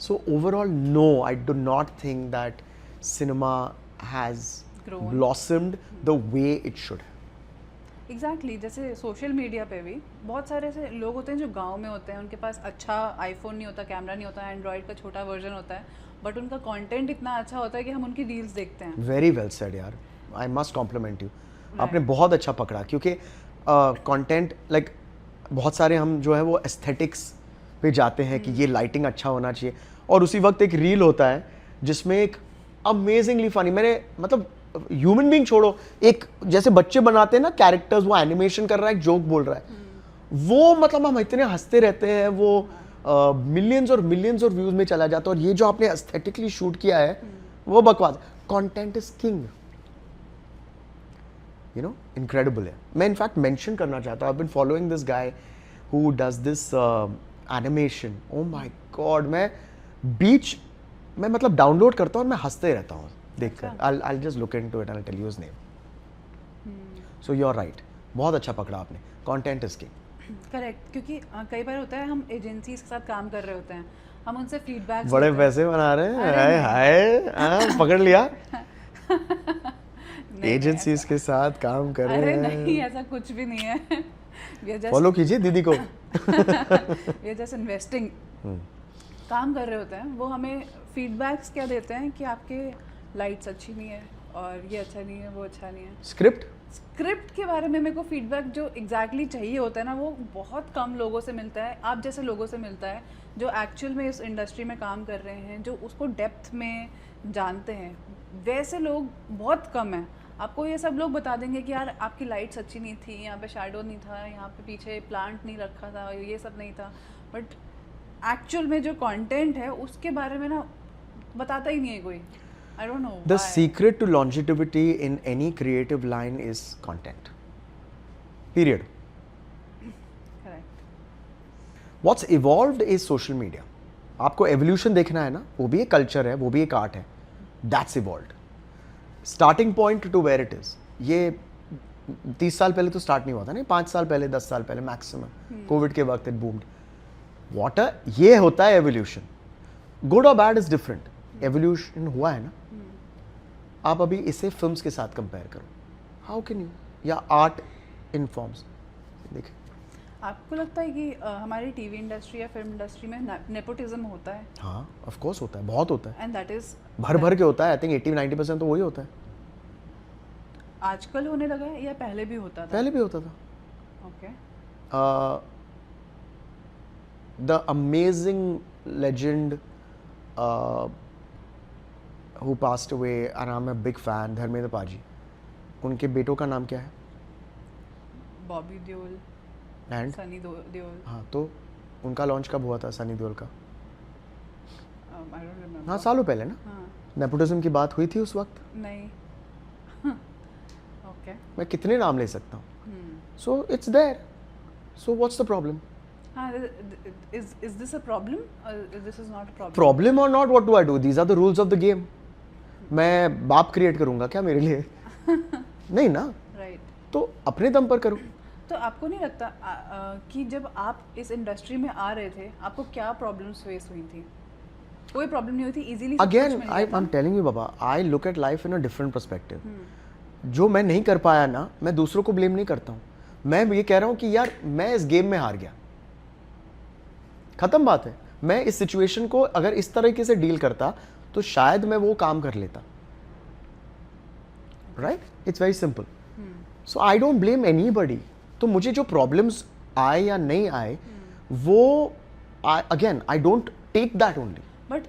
So overall, no, I do not think that cinema has blossomed the way it should have. Exactly, जैसे सोशल मीडिया पे भी बहुत सारे ऐसे लोग होते हैं जो गांव में होते हैं, उनके पास अच्छा आईफोन नहीं होता, कैमरा नहीं होता, एंड्रॉइड का छोटा वर्जन होता है, बट उनका कंटेंट इतना अच्छा होता है कि हम उनकी रील्स देखते हैं। Very well said यार, I must compliment you. आपने बहुत अच्छा पकड़ा, क्योंकि कंटेंट लाइक बहुत सारे हम जो है वो एस्थेटिक्स पे जाते हैं कि ये लाइटिंग अच्छा होना चाहिए, और उसी वक्त एक रील होता है जिसमें एक अमेजिंगली फनी, मैंने मतलब ह्यूमन बीइंग छोड़ो, एक जैसे बच्चे बनाते हैं ना कैरेक्टर्स, वो एनिमेशन कर रहा है, एक जोक बोल रहा है, वो मतलब हम इतने हंसते रहते हैं, वो मिलियंस और मिलियंस और व्यूज में चला जाता है। और ये जो आपने एस्थेटिकली शूट किया है वो बकवास। Content is king, you know, incredible है। मैं इनफैक्ट मेंशन करना चाहता हूँ, I have been following this guy who does this animation. Oh my god, मैं बीच में मतलब डाउनलोड करता हूँ और मैं हंसते रहता हूँ देखकर। I'll just look into it and I'll tell you his name. So you're right, बहुत अच्छा पकड़ा आपने, कंटेंट इज किंग। करेक्ट, क्योंकि कई बार होता है हम एजेंसीज के साथ काम कर रहे होते हैं, हम उनसे फीडबैक, बड़े पैसे बना रहे हैं, हाय हाय, पकड़ लिया। एजेंसीज के साथ काम कर रहे हैं। नहीं, ऐसा कुछ भी नहीं है। फॉलो कीजिए दीदी को। ये जैसे इन्वेस्टिंग काम कर रहे होते हैं, वो हमें फीडबैक्स क्या देते हैं कि आपके लाइट्स अच्छी नहीं है और ये अच्छा नहीं है, वो अच्छा नहीं है। स्क्रिप्ट के बारे में मेरे को फीडबैक जो एग्जैक्टली चाहिए होता है ना, वो बहुत कम लोगों से मिलता है, आप जैसे लोगों से मिलता है जो एक्चुअल में इस इंडस्ट्री में काम कर रहे हैं, जो उसको डेप्थ में जानते हैं। वैसे लोग बहुत कम हैं। आपको ये सब लोग बता देंगे कि यार आपकी लाइट्स अच्छी नहीं थी, यहाँ पे शैडो नहीं था, यहाँ पे पीछे प्लांट नहीं रखा था, ये सब नहीं था, बट एक्चुअल में जो कंटेंट है उसके बारे में ना बताता ही नहीं है कोई। I don't know The why. secret to longevity in any creative line is content. Period. Correct. What's evolved is social media. आपको evolution देखना है ना, वो भी एक culture है, वो भी एक art है. That's evolved. Starting point to where it is. ये 30 साल पहले तो start नहीं हुआ था, नहीं 5 साल पहले, 10 साल पहले maximum. कोविड के वक्त it boomed. ये होता है evolution. Good or bad is different. Evolution हुआ है ना, आप अभी इसे फिल्म्स के साथ कंपेयर करो, हाउ कैन यू, या आर्ट इन फॉर्म्स। देखिए आपको लगता है कि हमारी टीवी इंडस्ट्री या फिल्म इंडस्ट्री में नेपोटिज्म होता है? हाँ ऑफ कोर्स होता है, बहुत होता है, एंड दैट इज भर भर के होता है। आई थिंक 80-90% तो वही होता है। आजकल होने लगा है या पहले भी होता था? पहले भी होता था। Okay. The amazing legend who passed away and I'm a big fan, Dharmendra पाजी, उनके बेटों का नाम क्या है? बॉबी देओल एंड सनी देओल। हाँ, तो उनका लॉन्च कब हुआ था सनी देओल का? I don't remember. हाँ सालों पहले ना। हाँ नेपोटिज्म की बात हुई थी उस वक्त। नहीं। ओके। मैं कितने नाम ले सकता हूँ। So it's there, so what's the problem? हाँ, is this a problem or this is not a problem? Problem और not, what do I do? These are the rules of the game. मैं बाप क्रिएट करूंगा क्या मेरे लिए? नहीं ना। राइट। तो अपने दम पर करो। तो आपको नहीं लगता कि जब आप इस इंडस्ट्री में आ रहे थे आपको क्या प्रॉब्लम्स फेस हुई थी? कोई प्रॉब्लम नहीं हुई थी, easily again I am telling you Baba, I look at life in a different perspective. जो मैं नहीं कर पाया ना, मैं दूसरों को ब्लेम नहीं करता हूँ। मैं ये कह रहा हूँ कि यार मैं इस गेम में हार गया, खत्म बात है। मैं इस सिचुएशन को अगर इस तरीके से डील करता तो शायद मैं वो काम कर लेता। Right, it's very simple. So I don't blame anybody. तो मुझे जो प्रॉब्लम्स आए या नहीं आए वो again I don't take that only. But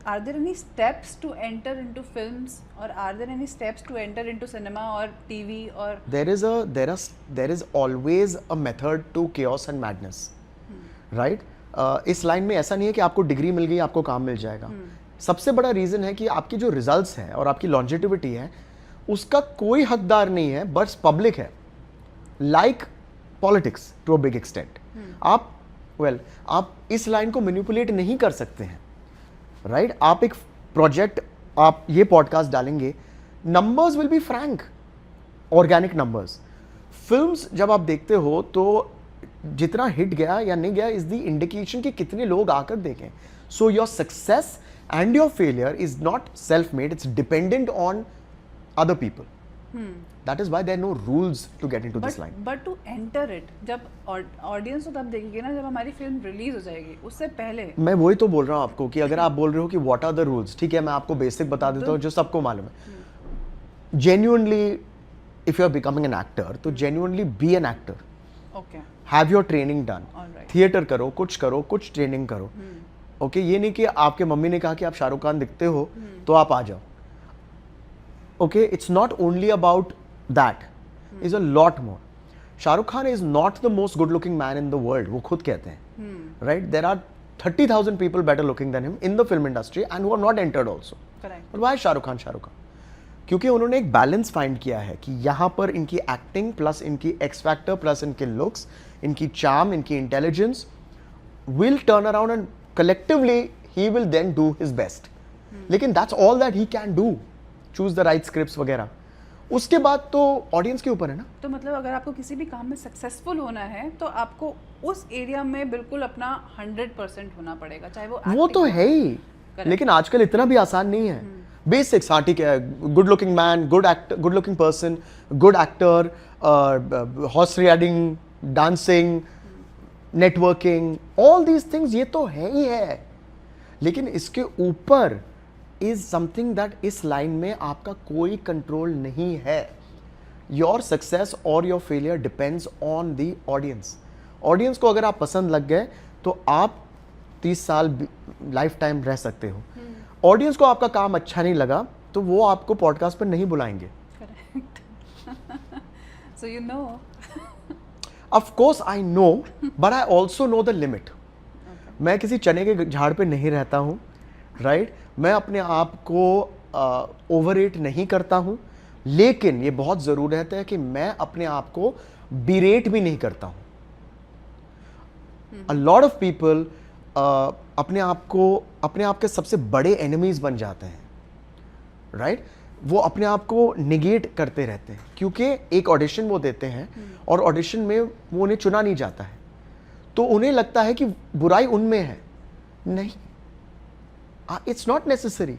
are there any steps to enter into films, or are there any steps to enter into cinema or TV or? There is always a method to chaos and madness, right? इस लाइन में ऐसा नहीं है कि आपको डिग्री मिल गई आपको काम मिल जाएगा। सबसे बड़ा रीजन है कि आपकी जो रिजल्ट्स हैं और आपकी लॉन्जेटिविटी है उसका कोई हकदार नहीं है, बस पब्लिक है। Like politics to a big extent. आप इस लाइन को मैनिपुलेट नहीं कर सकते हैं, राइट? आप एक प्रोजेक्ट, आप ये पॉडकास्ट डालेंगे, numbers will be frank, organic numbers. Films जब आप देखते हो तो जितना हिट गया या नहीं गया इज द इंडिकेशन कि कितने लोग आकर देखें। So your success and your failure is not self made, it's dependent on other people. That is why there are no rules to get into this line. But to enter it, जब ऑडियंस तो तब देखेगी ना जब हमारी फिल्म रिलीज हो जाएगी, उससे पहले। मैं वही तो बोल रहा हूँ आपको कि अगर आप बोल रहे हो कि what are the rules, ठीक है मैं आपको बेसिक बता देता हूँ जो सबको मालूम है। Genuinely, if you are becoming an actor, तो genuinely be an actor. Okay. Have your training done. Theatre करो, कुछ ट्रेनिंग करो। ओके, ये नहीं कि आपके मम्मी ने कहा कि आप शाहरुख खान दिखते हो तो आप आ जाओ। Okay, it's not only about that. It's a lot more. Shahrukh Khan is not the most good-looking man in the world. वो खुद कहते हैं, right? There are 30,000 people better looking than him in the film industry and who are not entered also. Correct. But why Shahrukh Khan? क्योंकि उन्होंने एक बैलेंस फाइंड किया है कि यहाँ पर इनकी एक्टिंग प्लस इनकी एक्स फैक्टर प्लस इनके लुक्स, इनकी चार्म, इनकी intelligence will turn around and collectively he will then do his best. लेकिन that's all that he can do. Choose the right scripts वगैरह, उसके बाद तो ऑडियंस के ऊपर है ना। तो मतलब अगर आपको किसी भी काम में सक्सेसफुल होना है तो आपको उस एरिया में बिल्कुल अपना 100% होना पड़ेगा, चाहे वो तो है ही। लेकिन आजकल इतना भी आसान नहीं है। बेसिक्स, हाँ ठीक है, good looking man, good actor, good looking person, good actor, horse riding, dancing, networking, all these things, ये तो है ही है। लेकिन इसके ऊपर इज समथिंग दैट इस लाइन में आपका कोई कंट्रोल नहीं है। योर सक्सेस और your failure depends on the audience. Audience को अगर आप पसंद लग गए तो आप 30 साल लाइफ टाइम रह सकते हो। ऑडियंस को आपका काम अच्छा नहीं लगा तो वो आपको पॉडकास्ट पर नहीं बुलाएंगे। So you know. Of course I know, but I also know the limit. मैं किसी चने के झाड़ पे नहीं रहता हूँ, राइट? मैं अपने आप को ओवररेट नहीं करता हूँ, लेकिन ये बहुत ज़रूरत है कि मैं अपने आप को बिरेट भी नहीं करता हूँ। A lot of people अपने आप के सबसे बड़े एनिमीज बन जाते हैं, राइट? वो अपने आप को निगेट करते रहते हैं क्योंकि एक ऑडिशन वो देते हैं और ऑडिशन में वो उन्हें चुना नहीं जाता है, तो उन्हें लगता है कि बुराई उनमें है। नहीं, इट्स नॉट नेसेसरी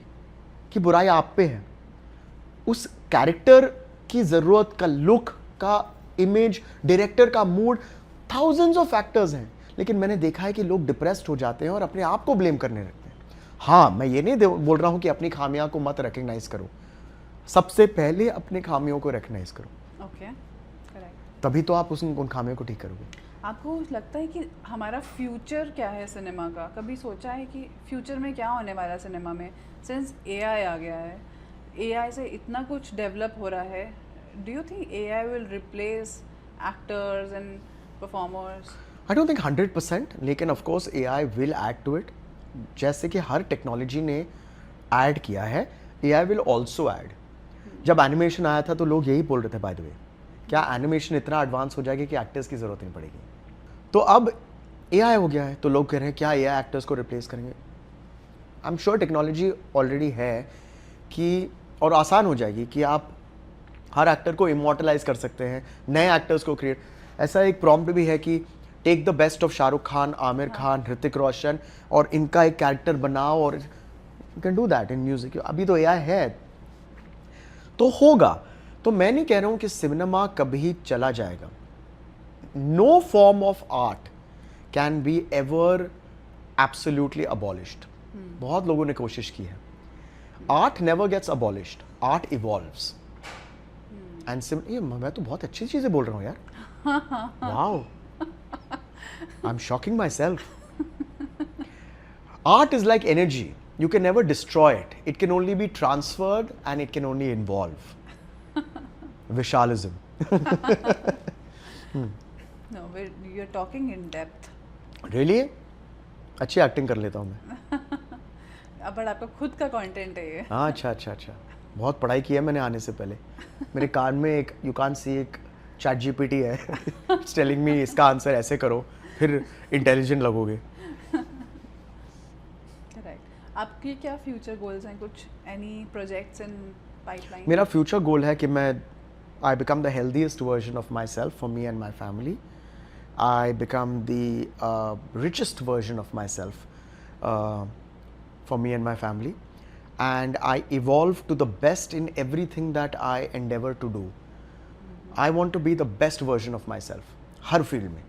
कि बुराई आप पे है। उस कैरेक्टर की ज़रूरत का, लुक का, इमेज, डायरेक्टर का मूड, थाउजेंड्स ऑफ फैक्टर्स हैं, लेकिन मैंने देखा है कि लोग डिप्रेस्ड हो जाते हैं और अपने आप को ब्लेम करने लगते हैं। हाँ, मैं ये नहीं बोल रहा हूँ कि अपनी खामियां को मत रिकग्नाइज करो, सबसे पहले अपने खामियों को रिकग्नाइज करो, ओके, करेक्ट। तभी तो आप उन खामियों को ठीक करोगे। आपको लगता है कि हमारा फ्यूचर क्या है सिनेमा का? कभी सोचा है कि फ्यूचर में क्या होने वाला है सिनेमा में? सिंस एआई आ गया है, एआई से इतना कुछ डेवलप हो रहा है, do you think AI will replace actors and performers? I don't think 100%, लेकिन of course AI will add to it. जैसे कि हर टेक्नोलॉजी ने ऐड किया है, एआई विल ऑल्सो ऐड। जब एनिमेशन आया था तो लोग यही बोल रहे थे, बाय द वे, क्या एनिमेशन इतना एडवांस हो जाएगा कि एक्टर्स की जरूरत नहीं पड़ेगी। तो अब एआई हो गया है तो लोग कह रहे हैं क्या एआई एक्टर्स को रिप्लेस करेंगे? I am sure technology already है कि, और आसान हो जाएगी कि आप हर एक्टर को इमोर्टलाइज कर सकते हैं, नए एक्टर्स को क्रिएट। ऐसा एक प्रॉम्प्ट भी है कि take the best of Shahrukh Khan, Aamir Khan, Hrithik Roshan और इनका एक कैरेक्टर बनाओ, और you can do that in music. अभी तो एआई है तो होगा। तो मैं नहीं कह रहा हूं कि सिनेमा कभी चला जाएगा। No form of art can be ever absolutely abolished. बहुत लोगों ने कोशिश की है। Art never gets abolished, art evolves. And ये मैं तो बहुत अच्छी चीजें बोल रहा हूँ यार। Wow, I am shocking my self. Art is like energy, you can never destroy it. It can only be transferred and it can only evolve. Vishalism. No, you're talking in depth. Really? अच्छी एक्टिंग कर लेता हूँ मैं। बट आपका खुद का कंटेंट है ये। हाँ, अच्छा। बहुत पढ़ाई की है मैंने आने से पहले। मेरे कान में एक, you can't see, एक चैट जीपीटी है। It's telling me इसका आंसर ऐसे करो, फिर इंटेलिजेंट लगोगे। आपके क्या फ्यूचर गोल्स हैं? कुछ एनी प्रोजेक्ट्स इन पाइपलाइन? मेरा फ्यूचर गोल है कि मैं I become the healthiest version of my self for me and my family. I become the richest version of myself for me and my family, and I evolve to the best in everything that I endeavor to do. I want to be the best version of myself, her field में,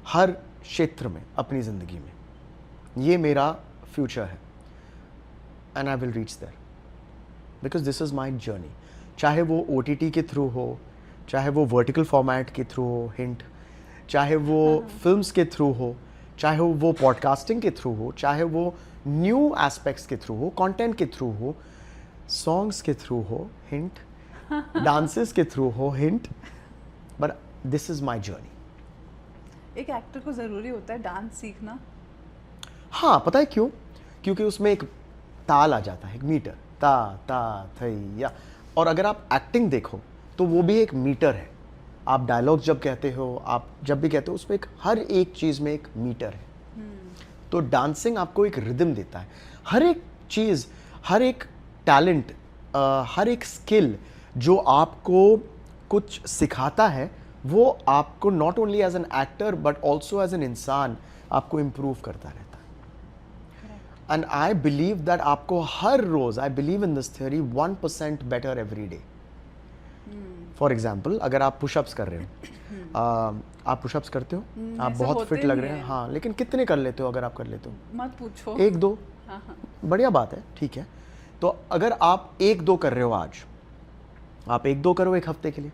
हर क्षेत्र में, अपनी ज़िंदगी में. ये मेरा फ्यूचर है, and I will reach there because this is my journey. चाहे वो OTT के थ्रू हो, चाहे वो वर्टिकल फॉर्मेट के थ्रू हो, हिंट, चाहे वो फिल्म्स के थ्रू हो, चाहे वो पॉडकास्टिंग के थ्रू हो, चाहे वो न्यू एस्पेक्ट्स के थ्रू हो, कंटेंट के थ्रू हो, सॉन्ग्स के थ्रू हो, हिंट, डांसेस के थ्रू हो, hint, but this is my journey. एक एक्टर को ज़रूरी होता है डांस सीखना? हाँ, पता है क्यों? क्योंकि उसमें एक ताल आ जाता है, एक मीटर, ता ता थैया. और अगर आप एक्टिंग देखो तो वो भी एक मीटर है. आप डायलॉग जब कहते हो, आप जब भी कहते हो, उसमें एक, हर एक चीज़ में एक मीटर है. तो डांसिंग आपको एक रिदम देता है. हर एक चीज़, हर एक टैलेंट, हर एक स्किल जो आपको कुछ सिखाता है, वो आपको not only as an actor but also as an इंसान आपको इम्प्रूव करता रहता है. एंड आई बिलीव दैट आपको हर रोज़, I believe in this theory, 1% better every day. For example, अगर आप पुशअप्स कर रहे हो, आप पुशअप्स करते हो, आप बहुत फिट लग रहे हैं, हाँ, लेकिन कितने कर लेते हो? अगर आप कर लेते हो, मत पूछो, 1-2, बढ़िया बात है, ठीक है. तो अगर आप 1-2 कर रहे हो आज, आप 1-2 करो एक हफ्ते के लिए,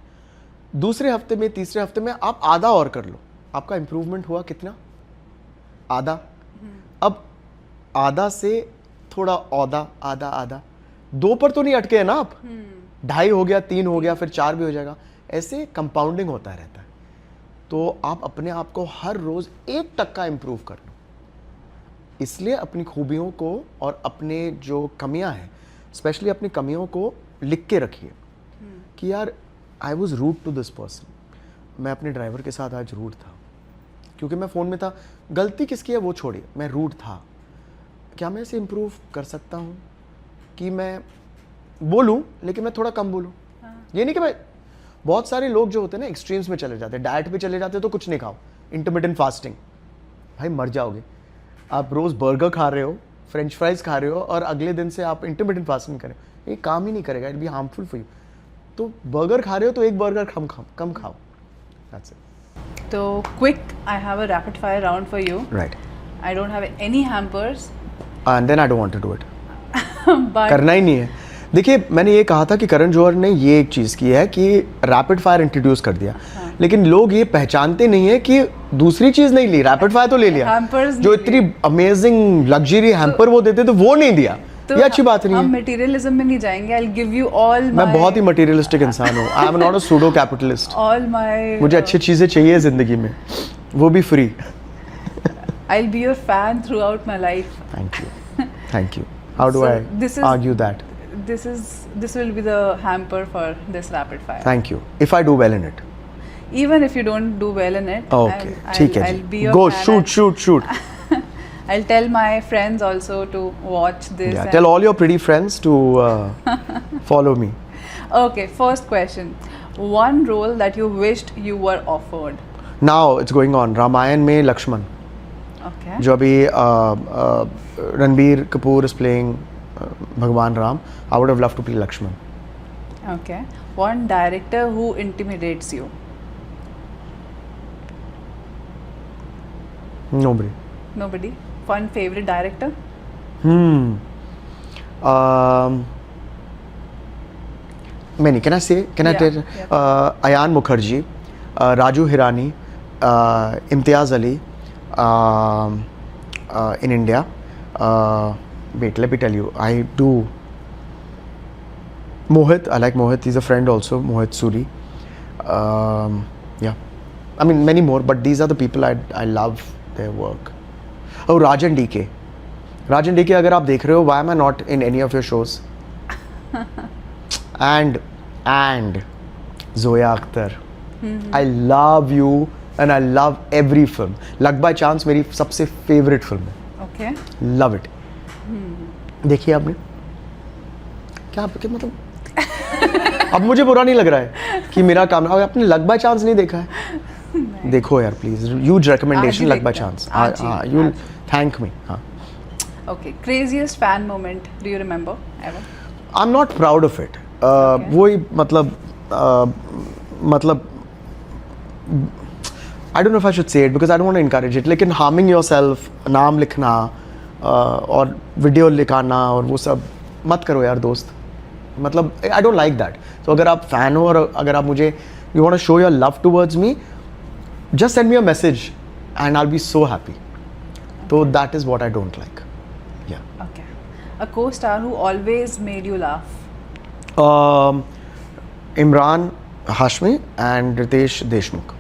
दूसरे हफ्ते में, तीसरे हफ्ते में आप आधा और कर लो. आपका इंप्रूवमेंट हुआ कितना? आधा. अब आधा से थोड़ा औधा, आधा आधा, 2 पर तो नहीं अटके हैं ना आप. 2.5 हो गया, 3 हो गया, फिर 4 भी हो जाएगा. ऐसे कंपाउंडिंग होता रहता है. तो आप अपने आप को हर रोज 1% इम्प्रूव कर लो. इसलिए अपनी खूबियों को और अपने जो कमियां हैं, स्पेशली अपनी कमियों को लिख के रखिए कि यार, I was rude to this person. मैं अपने ड्राइवर के साथ आज रूड था क्योंकि मैं फ़ोन में था. गलती किसकी है वो छोड़िए, मैं रूड था. क्या मैं इसे इम्प्रूव कर सकता हूँ कि मैं बोलूँ लेकिन मैं थोड़ा कम बोलूँ? ये नहीं कि मैं, बहुत सारे लोग जो होते हैं ना, एक्सट्रीम्स में चले जाते हैं, डाइट पे चले जाते हैं तो कुछ नहीं खाओ, इंटरमिटेंट फास्टिंग. भाई मर जाओगे. आप रोज़ बर्गर खा रहे हो, फ्रेंच फ्राइज खा रहे हो, और अगले दिन से आप इंटरमिटेंट फास्टिंग करें, ये काम ही नहीं करेगा, it be harmful for you. तो बर्गर खा रहे हो तो एक बर्गर कम खाओ, दैट्स इट। तो quick, I have a rapid fire round for you. Right, I don't have any hampers and then I don't want to do it. But करना ही नहीं है। देखिए, मैंने ये कहा था कि करण जौहर ने ये एक चीज़ की है कि रैपिड फायर इंट्रोड्यूस कर दिया, लेकिन लोग ये पहचानते नहीं है कि दूसरी चीज़ नहीं ली, रैपिड फायर तो ले लिया, Hampers जो नहीं इतनी अमेजिंग लग्जरी हैम्पर वो देते तो वो नहीं दिया। तो ये अच्छी बात नहीं हम है। मटेरियलिज्म में नहीं जाएंगे। I will give you all मैं बहुत ही मटेरियलिस्टिक इंसान हूँ, आई am not a pseudo capitalist. All my मुझे अच्छी चीज़ें चाहिए ज़िंदगी में, वो भी free. I will be your fan through out my life. Thank you. How do So, I this is- argue that? This will be the hamper for this rapid fire. Thank you, if I do well in it. Even if you don't do well in it, okay, I'll- ठीक है I'll be जी, your go fan shoot. and I'll tell my friends also to watch this. Yeah, and- tell all your pretty friends to follow me. Okay, first question. One role that you wished you were offered. Now it's going on. Ramayan में लक्ष्मण, Okay. जो अभी रणबीर कपूर is playing भगवान Ram. I would have loved to play Lakshman. Okay. One director who intimidates you. Nobody. Nobody. One favorite director. Many. Can I say? Can I Yeah, tell? Ayan Mukherjee, Raju Hirani, Imtiaz Ali in India. Wait, let me tell you. I do. Mohit, I like Mohit. He's a friend also. Mohit Suri. Yeah. I mean, many more, but these are the people I love their work. Oh, Rajan DK. Rajan DK, अगर आप देख रहे हो, why am I not in any of your shows? And Zoya Akhtar. I love you and I love every film. Luck by Chance मेरी सबसे favorite film है. Okay. Love it. देखिए आपने क्या मतलब अब मुझे बुरा नहीं लग रहा है कि मेरा काम आपने लक बाय चांस नहीं देखा है. देखो यार please, huge recommendation luck by chance. You will thank me. हाँ. Okay. Craziest fan moment. Do you remember ever? I am not proud of it. वही मतलब I don't know if I should say it because I don't want to encourage it, लेकिन हार्मिंग योरसेल्फ, नाम लिखना और वीडियो लिखाना और वो सब मत करो यार दोस्त. मतलब आई डोंट लाइक दैट. तो अगर आप फैन हो और अगर आप मुझे you want to show your love towards me, just send me a message and I'll be so happy. So that is what I don't like. Yeah. Okay. A co-star who always made you laugh. Imran Hashmi and Ritesh Deshmukh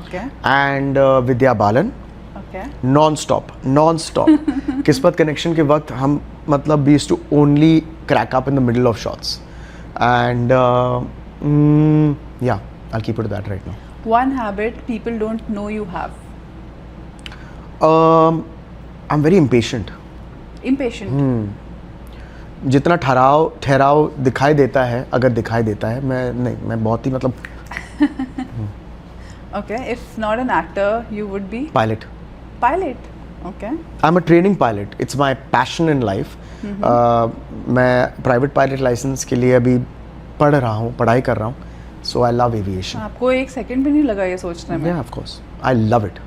Okay. and Vidya Balan. Okay. Non-stop. किस्मत कनेक्शन के वक्त हम मतलब we used to only crack up in the middle of shots. And yeah, I'll keep it at that right now. One habit people don't know you have. I'm very impatient. Impatient. जितना ठहराव दिखाई देता है, अगर दिखाई देता है, मैं बहुत ही मतलब Okay. If not an actor, you would be pilot. pilot. Okay. I am a training pilot. It's my passion in life. मैं प्राइवेट पायलट लाइसेंस के लिए अभी पढ़ाई कर रहा हूँ. सो आई लव एविएशन. आपको एक सेकंड भी नहीं लगा ये सोचने में. Yeah, of course. I love it.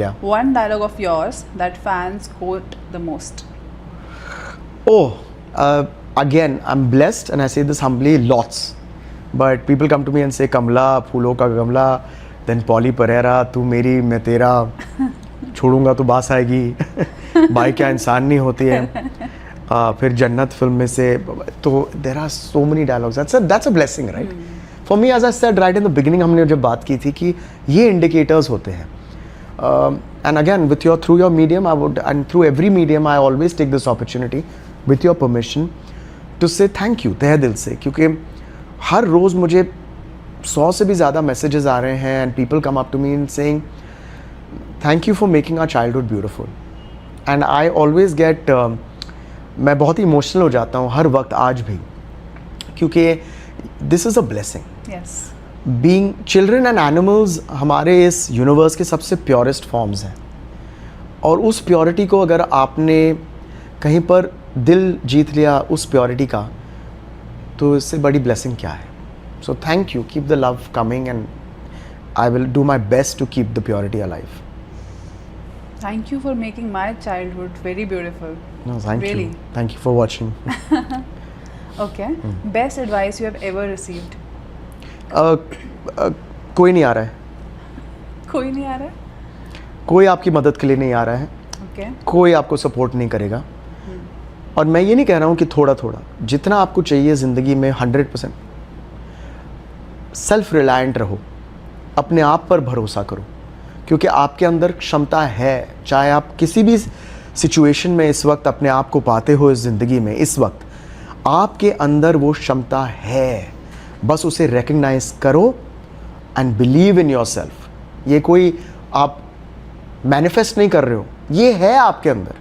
Yeah. One dialogue of yours that fans quote the most. Oh, again, I'm blessed and I say this humbly, lots. But people come to me and say, Kamla, फूलों का गमला, then Polly Pereira, तू मेरी मैं तेरा, छोड़ूंगा तो बास आएगी, भाई क्या इंसान नहीं होती है. फिर जन्नत फिल्म में से, तो there are so many dialogues. That's a blessing, right? For me, as I said right in the beginning, हमने जब बात की थी कि ये indicators होते हैं. And again, through your medium, and through every medium, I always take this opportunity, with your permission, to say thank you, तहे दिल से, क्योंकि हर रोज़ मुझे 100 से भी ज़्यादा messages आ रहे हैं, and people come up to me and saying, thank you for making our childhood beautiful. And I always get, मैं बहुत ही emotional हो जाता हूँ हर वक्त आज भी, क्योंकि this is a blessing. Yes. Being children and animals हमारे इस यूनिवर्स के सबसे प्योरेस्ट फॉर्म्स हैं, और उस प्योरिटी को अगर आपने कहीं पर दिल जीत लिया उस प्योरिटी का, तो इससे बड़ी ब्लेसिंग क्या है? So thank you, keep the love coming and I will do my best to keep the purity alive. Thank you for making my childhood very beautiful. No, thank Really? you. Thank you for watching. Okay. Best advice you have ever received? कोई नहीं आ रहा है. कोई नहीं आ रहा है? कोई आपकी मदद के लिए नहीं आ रहा है. Okay. कोई आपको सपोर्ट नहीं करेगा. और मैं ये नहीं कह रहा हूँ कि थोड़ा थोड़ा, जितना आपको चाहिए ज़िंदगी में 100% सेल्फ रिलायंट रहो, अपने आप पर भरोसा करो, क्योंकि आपके अंदर क्षमता है. चाहे आप किसी भी सिचुएशन में इस वक्त अपने आप को पाते हो, इस ज़िंदगी में इस वक्त आपके अंदर वो क्षमता है. बस उसे रिकग्नाइज करो एंड बिलीव इन योरसेल्फ. ये कोई आप मैनिफेस्ट नहीं कर रहे हो, ये है आपके अंदर.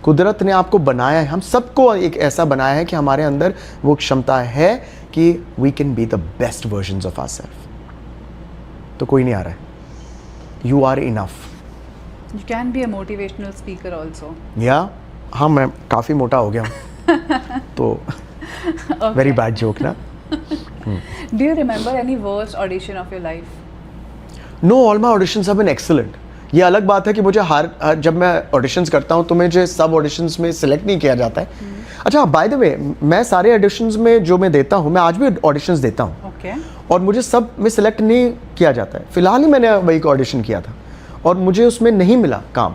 कुदरत ने आपको बनाया है, हम सबको एक ऐसा बनाया है कि हमारे अंदर वो क्षमता है कि we can be the best versions of ourselves. तो कोई नहीं आ रहा है. You are enough. You can be a motivational speaker also. Yeah, हाँ मैं काफ़ी मोटा हो गया हूँ. तो very bad joke ना. Do you remember any worst audition of your life? No, all my auditions have been excellent. ये अलग बात है कि मुझे जब मैं ऑडिशंस करता हूँ तो मुझे सब ऑडिशंस में सिलेक्ट नहीं किया जाता है. अच्छा, बाय द वे, मैं सारे ऑडिशंस में जो मैं देता हूँ, मैं आज भी ऑडिशंस देता हूँ. Okay. और मुझे सब में सिलेक्ट नहीं किया जाता है. फिलहाल ही मैंने वही का ऑडिशन किया था और मुझे उसमें नहीं मिला काम.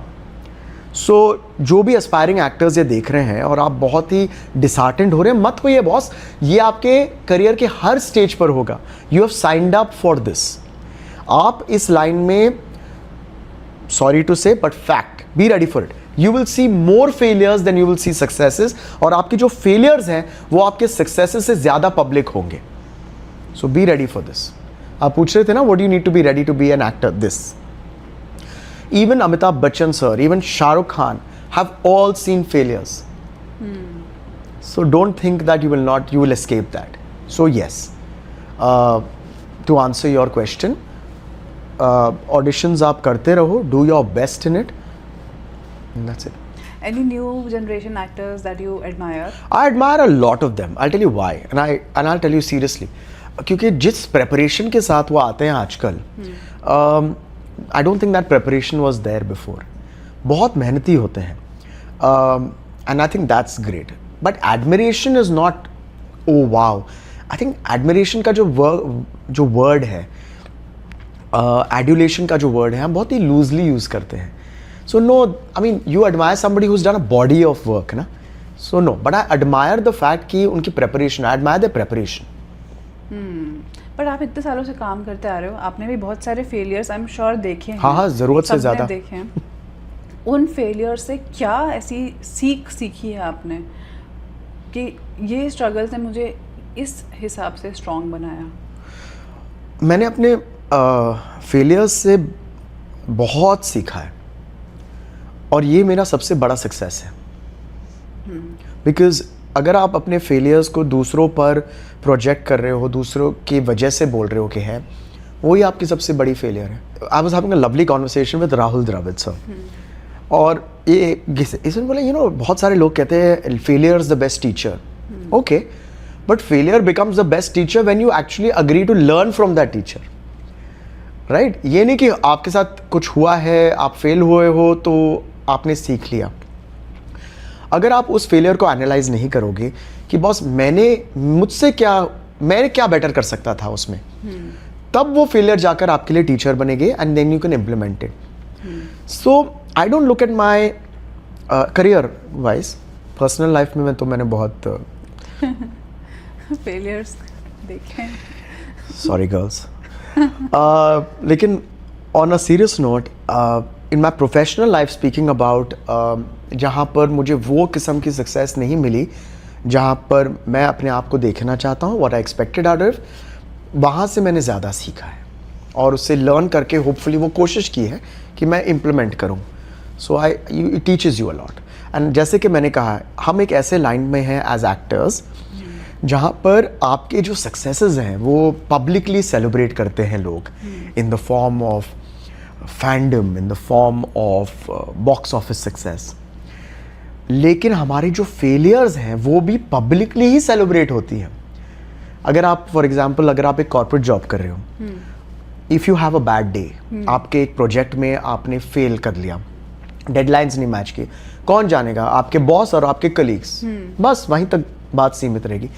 सो जो भी एस्पायरिंग एक्टर्स ये देख रहे हैं और आप बहुत ही डिसहार्टेंड हो रहे हैं, मत होइए बॉस. ये आपके करियर के हर स्टेज पर होगा. You have signed up for this. आप इस लाइन में, sorry to say but fact, be ready for it. You will see more failures than you will see successes. और आपके जो फेलियर्स हैं वो आपके सक्सेसेस से ज़्यादा पब्लिक होंगे. So be ready for this. आप पूछ रहे थे ना, what do you need to be ready to be an actor? This. Even Amitabh Bachchan sir, even Shah Rukh Khan have all seen failures. So don't think that you will escape that. So yes, to answer your question, auditions आप करते रहो, do your best in it, and that's it. Any new generation actors that you admire? I admire a lot of them. I'll tell you why, and I'll tell you seriously. क्योंकि जिस प्रेपरेशन के साथ वो आते हैं आजकल, I don't think that preparation was there before. बहुत मेहनती होते हैं, and I think that's great. But admiration is not oh wow. I think admiration का जो वर्ड है, एड्यूलेशन का जो वर्ड है, हम बहुत ही लूजली यूज करते हैं. So no, I mean you admire somebody who is done a body of work ना. So no, but I admire the fact कि उनकी preparation, I admire the preparation. पर आप इतने सालों से काम करते आ रहे हो, आपने भी बहुत सारे फेलियर्स आई एम श्योर देखे हैं. हाँ, ज़रूरत से ज़्यादा देखे हैं. उन फेलियर से क्या ऐसी सीख सीखी है आपने कि ये स्ट्रगल्स ने मुझे इस हिसाब से स्ट्रॉन्ग बनाया? मैंने अपने फेलियर्स से बहुत सीखा है और ये मेरा सबसे बड़ा सक्सेस है. बिकॉज अगर आप अपने फेलियर्स को दूसरों पर प्रोजेक्ट कर रहे हो, दूसरों की वजह से बोल रहे हो कि है, वही आपकी सबसे बड़ी फेलियर है. I was having a lovely conversation with Rahul Dravid sir, और ये इसमें बोला, बहुत सारे लोग कहते हैं failure is the best teacher. Okay, but failure becomes the best teacher when you actually agree to learn from that teacher. Right? ये नहीं कि आपके साथ कुछ हुआ है, आप फेल हुए हो तो आपने सीख लिया. अगर आप उस फेलियर को एनालाइज नहीं करोगे कि बॉस मैंने क्या बेटर कर सकता था उसमें, तब वो फेलियर जाकर आपके लिए टीचर बनेंगे and then you can implement it. So I don't look at my career wise. Personal life में मैंने बहुत फेलियर्स देखे हैं. Sorry girls. लेकिन on a serious note, in my professional life, speaking about, जहाँ पर मुझे वो किस्म की सक्सेस नहीं मिली जहाँ पर मैं अपने आप को देखना चाहता हूँ, what I expected out of, वहाँ से मैंने ज़्यादा सीखा है और उससे लर्न करके होपफुली वो कोशिश की है कि मैं इम्प्लीमेंट करूँ. So it teaches you a lot. And जैसे कि मैंने कहा, हम एक ऐसे लाइन में हैं एज एक्टर्स जहाँ पर आपके जो सक्सेसेस हैं वो पब्लिकली सेलिब्रेट करते हैं लोग, in the form of fandom, in the form of box office success. लेकिन हमारे जो फेलियर्स हैं वो भी पब्लिकली ही सेलिब्रेट होती हैं. अगर आप फॉर एग्जांपल अगर आप एक कॉर्पोरेट जॉब कर रहे हो, if you have a bad day, आपके एक प्रोजेक्ट में आपने फेल कर लिया, डेडलाइंस नहीं मैच की, कौन जानेगा? आपके बॉस और आपके कलीग्स, बस वहीं तक बात सीमित रहेगी।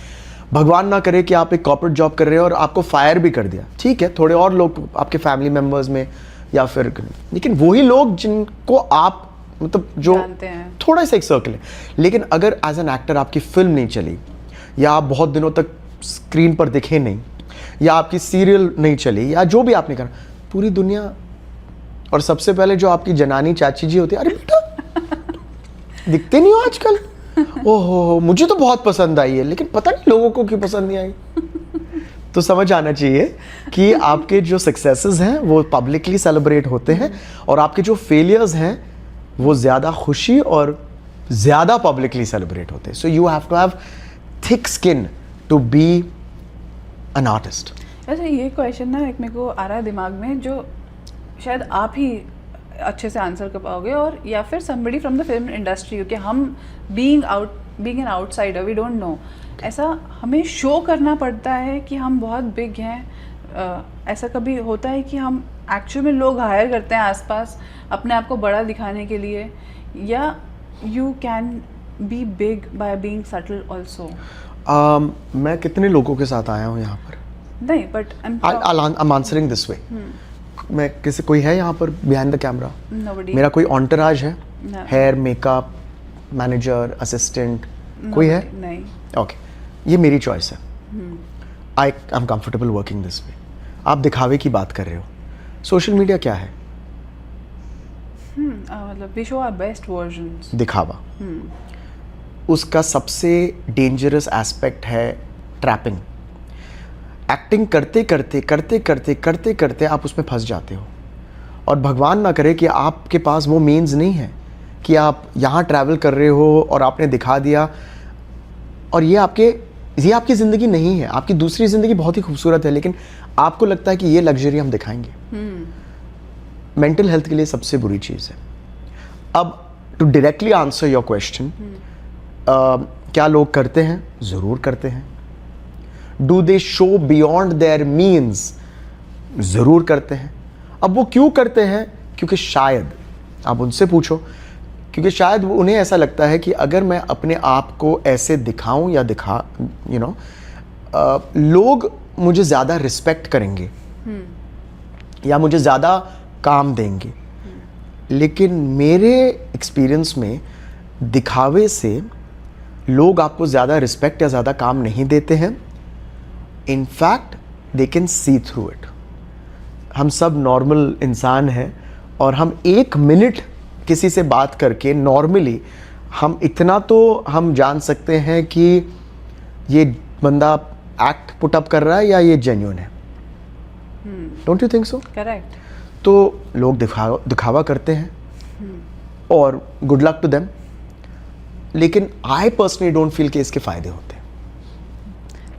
भगवान ना करे कि आप एक कॉर्पोरेट जॉब कर रहे हो और आपको फायर भी कर दिया, ठीक है, थोड़े और लोग आपके फैमिली मेम्बर्स में या फिर, लेकिन वही लोग जिनको आप मतलब जो जानते हैं। थोड़ा सा एक सर्कल है। लेकिन अगर एज एन एक्टर आपकी फिल्म नहीं चली, या आप बहुत दिनों तक स्क्रीन पर दिखे नहीं, या आपकी सीरियल नहीं चली, या जो भी आपने करा, पूरी दुनिया और सबसे पहले जो आपकी जनानी चाची जी होती है, अरे बेटा दिखते नहीं हो आजकल, ओहो मुझे तो बहुत पसंद आई है, लेकिन पता नहीं लोगों को क्यों पसंद नहीं आई। तो समझ आना चाहिए कि आपके जो सक्सेसेस हैं वो पब्लिकली सेलिब्रेट होते हैं, और आपके जो फेलियर्स हैं वो ज़्यादा खुशी और ज़्यादा पब्लिकली सेलिब्रेट होते हैं। So you have to have thick skin to be an artist. ऐसे ये क्वेश्चन ना एक मेरे को आ रहा है दिमाग में, जो शायद आप ही अच्छे से आंसर कर पाओगे, और या फिर somebody from the film industry, क्योंकि हम being an outsider we don't know, ऐसा हमें शो करना पड़ता है कि हम बहुत बिग हैं। ऐसा कभी होता है कि हम एक्चुअल में लोग हायर करते हैं आसपास अपने आप को बड़ा दिखाने के लिए, या you can be big by being subtle also? मैं कितने लोगों के साथ आया हूँ यहाँ पर, नहीं but I'm answering this way. मैं किसी कोई है यहाँ पर बिहाइंड द कैमरा? nobody. मेरा कोई ऑन्टराज है? No. Hair, makeup, manager, assistant, कोई है? नहीं। ओके, ये मेरी चॉइस है। I am comfortable working this way. आप दिखावे की बात कर रहे हो, सोशल मीडिया क्या है? मतलब we show our best versions. दिखावा। उसका सबसे डेंजरस एस्पेक्ट है ट्रैपिंग। एक्टिंग करते करते करते करते करते करते आप उसमें फंस जाते हो, और भगवान ना करे कि आपके पास वो मीन्स नहीं है कि आप यहाँ ट्रैवल कर रहे हो और आपने दिखा दिया, और ये आपकी ज़िंदगी नहीं है। आपकी दूसरी ज़िंदगी बहुत ही खूबसूरत है, लेकिन आपको लगता है कि ये लग्जरी हम दिखाएंगे। मेंटल हेल्थ के लिए सबसे बुरी चीज़ है। अब to directly answer your question, क्या लोग करते हैं? ज़रूर करते हैं। Do they show beyond their means? ज़रूर करते हैं। अब वो क्यों करते हैं? क्योंकि शायद आप उनसे पूछो, क्योंकि शायद उन्हें ऐसा लगता है कि अगर मैं अपने आप को ऐसे दिखाऊं या लोग मुझे ज़्यादा रिस्पेक्ट करेंगे या मुझे ज़्यादा काम देंगे। लेकिन मेरे एक्सपीरियंस में दिखावे से लोग आपको ज़्यादा रिस्पेक्ट या ज़्यादा काम नहीं देते हैं। In fact they can see through it. हम सब नॉर्मल इंसान हैं, और हम 1 मिनट किसी से बात करके नॉर्मली हम इतना तो हम जान सकते हैं कि ये बंदा एक्ट पुट अप कर रहा है या ये जेन्युइन है। Don't you think so? Correct. तो लोग दिखावा करते हैं, और गुड लक टू देम, लेकिन आई पर्सनली डोंट फील कि इसके फ़ायदे होते हैं।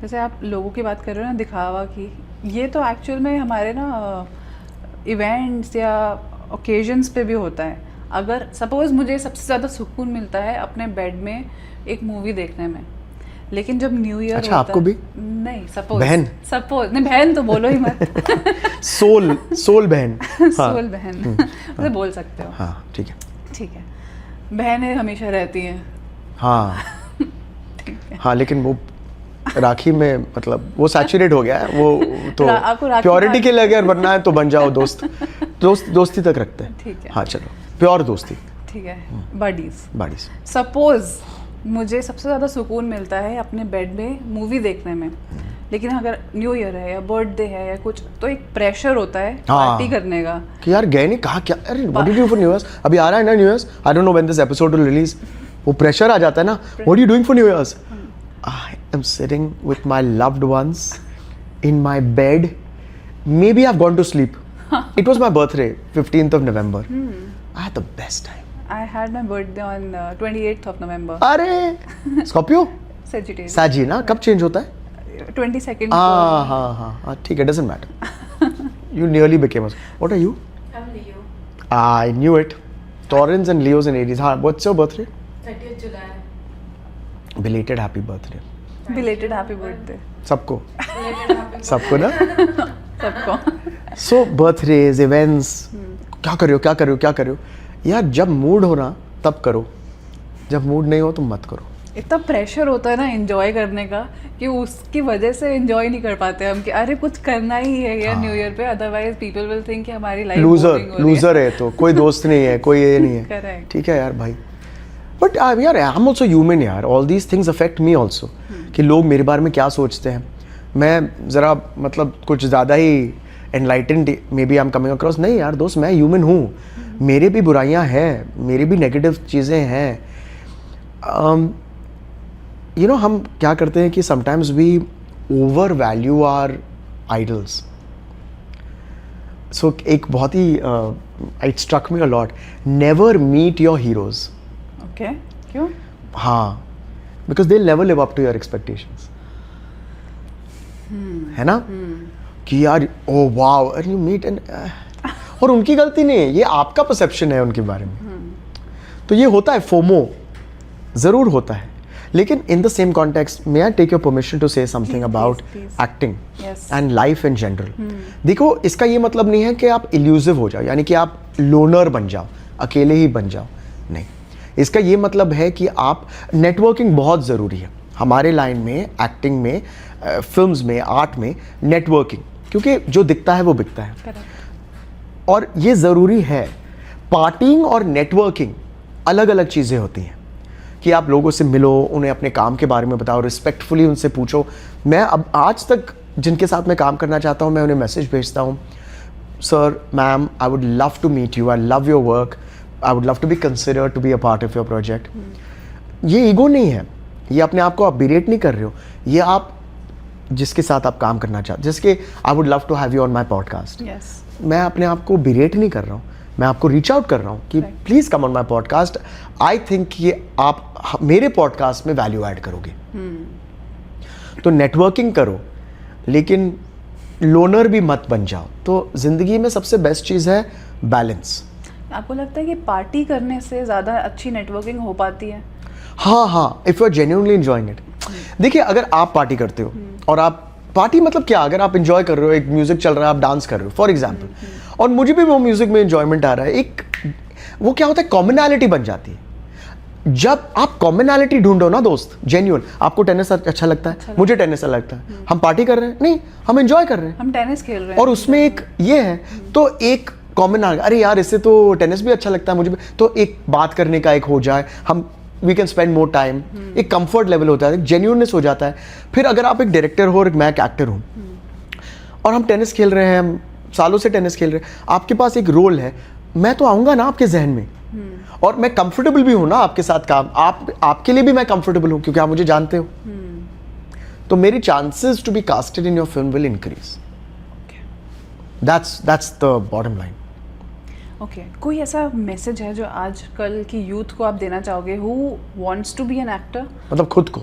जैसे आप लोगों की बात कर रहे हो ना, दिखावा की, ये तो एक्चुअल में हमारे ना इवेंट्स या ओकेजन्स पे भी होता है। अगर सपोज़ मुझे सबसे ज़्यादा सुकून मिलता है अपने बेड में एक मूवी देखने में, लेकिन जब न्यू ईयर अच्छा, आपको भी? नहीं, सपोज नहीं, बहन तो बोलो ही मत। सोल बहन। सोल बहन उसे बोल सकते हो। हाँ, ठीक है। बहनें हमेशा रहती हैं। हाँ हाँ, लेकिन वो राखी में मतलब वो सैचुरेट हो गया है, वो तो प्योरिटी के लिए अगर बनना है तो बन जाओ दोस्ती तक रखते हैं। ठीक है। हाँ चलो, प्योर दोस्ती। ठीक है, बडीज। सपोज मुझे सबसे ज़्यादा सुकून मिलता है अपने बेड में मूवी देखने में, लेकिन अगर न्यू ईयर है या बर्थडे है या कुछ, तो एक प्रेशर होता है पार्टी करने का कि यार गए नहीं, कहा क्या, अरे what did you for new years? अभी आ रहा है ना new years, I don't know when this episode will release. वो प्रेशर आ जाता है ना, what are you doing for new years? I am sitting with my loved ones in my bed, maybe I have gone to sleep. It was my birthday 15th of November. I had the best time. I had my birthday on 28th of November. अरे स्कॉर्पियो Sagittarius. साजी ना, कब चेंज होता है? 22nd. हाँ, ठीक है, doesn't matter. You nearly became us. What are you? I'm Leo. I knew it. Taurans and Leos and Aries. हाँ, what's your birthday? 30th July. Belated happy birthday. Belated happy birthday सबको सबको ना सबको। सो बर्थडेज इवेंट्स क्या करो यार, जब मूड हो ना तब करो, जब मूड नहीं हो तो मत करो। इतना प्रेशर होता है ना एंजॉय करने का कि उसकी वजह से एंजॉय नहीं कर पाते हम कि अरे कुछ करना ही है यार न्यू ईयर पे, अदरवाइज पीपल विल थिंक कि हमारी लाइफ लूजर है तो कोई दोस्त नहीं है, कोई ये नहीं है। Correct. ठीक है यार भाई, बट यार आई एम ऑल्सो ह्यूमन यार, all these things affect me also, कि लोग मेरे बारे में क्या सोचते हैं। मैं ज़रा मतलब कुछ ज़्यादा ही enlightened maybe I am coming across, नहीं यार दोस्त, मैं ह्यूमन हूँ, मेरे भी बुराइयाँ हैं, मेरी भी नेगेटिव चीज़ें हैं। यू नो हम क्या करते हैं कि sometimes we overvalue our idols. So एक बहुत ही it struck me a lot, never meet your heroes. Okay, क्यों? हाँ, because they never live up to your expectations, है ना? कि यार oh wow and you meet and और उनकी गलती नहीं है, ये आपका परसेप्शन है उनके बारे में। तो ये होता है, फोमो ज़रूर होता है। लेकिन in the same context may I take your permission to say something about acting and life in general. देखो, इसका ये मतलब नहीं है कि आप इल्यूसिव हो जाओ, यानी कि आप लोनर बन जाओ, अकेले ही बन जाओ, नहीं। इसका ये मतलब है कि आप नेटवर्किंग बहुत ज़रूरी है हमारे लाइन में, एक्टिंग में, फिल्म्स में, आर्ट में, नेटवर्किंग, क्योंकि जो दिखता है वो बिकता है। Correct. और ये ज़रूरी है। पार्टिंग और नेटवर्किंग अलग अलग चीज़ें होती हैं, कि आप लोगों से मिलो, उन्हें अपने काम के बारे में बताओ, रिस्पेक्टफुली उनसे पूछो। मैं अब आज तक जिनके साथ मैं काम करना चाहता हूँ, मैं उन्हें मैसेज भेजता हूँ, sir, ma'am, I would love to meet you, I love your work, I would love to be considered to be a part of your project. ये ईगो नहीं है, ये अपने आप को आप बिरेट नहीं कर रहे हो, ये आप जिसके साथ आप काम करना चाहते, जिसके I would love to have you on my podcast, मैं अपने आप को बिरेट नहीं कर रहा हूँ, मैं आपको रीच आउट कर रहा हूँ कि please come on my podcast. I think कि आप मेरे पॉडकास्ट में वैल्यू ऐड करोगे। तो नेटवर्किंग करो, लेकिन लोनर भी मत बन जाओ। तो ज़िंदगी में सबसे बेस्ट चीज़ है बैलेंस। आपको लगता है कि पार्टी करने से ज़्यादा अच्छी नेटवर्किंग हो पाती है? हाँ, if you are genuinely enjoying it. देखिए, अगर आप पार्टी करते हो और आप पार्टी मतलब क्या, अगर आप इंजॉय कर रहे हो, एक म्यूजिक चल रहा है, आप डांस कर रहे हो फॉर एग्जांपल, और मुझे भी वो म्यूजिक में एंजॉयमेंट आ रहा है, एक वो क्या होता है, कॉमनैलिटी बन जाती है। जब आप कॉमनैलिटी ढूंढो ना दोस्त, जेन्युइन, आपको टेनिस अच्छा लगता है, मुझे टेनिस अच्छा लगता है, हम पार्टी कर रहे हैं, नहीं, हम एंजॉय कर रहे हैं, हम टेनिस खेल रहे हैं, और उसमें एक ये है, तो एक कॉमन आ गया, अरे यार इससे तो टेनिस भी अच्छा लगता है मुझे भी, तो एक बात करने का एक हो जाए, हम we can spend more time, एक कंफर्ट लेवल होता है, एक जेन्युइननेस हो जाता है। फिर अगर आप एक डायरेक्टर हो और मैं एक एक्टर हूँ, और हम टेनिस खेल रहे हैं, हम सालों से टेनिस खेल रहे हैं, आपके पास एक रोल है, मैं तो आऊँगा ना आपके जहन में, और मैं कंफर्टेबल भी हूँ ना आपके साथ काम, आपके लिए भी मैं कंफर्टेबल हूँ क्योंकि आप मुझे जानते हो। तो मेरी chances to be casted in your film will increase. That's the bottom line. Okay, कोई ऐसा मैसेज है जो आजकल की यूथ को आप देना चाहोगे, who wants to be an actor? मतलब खुद को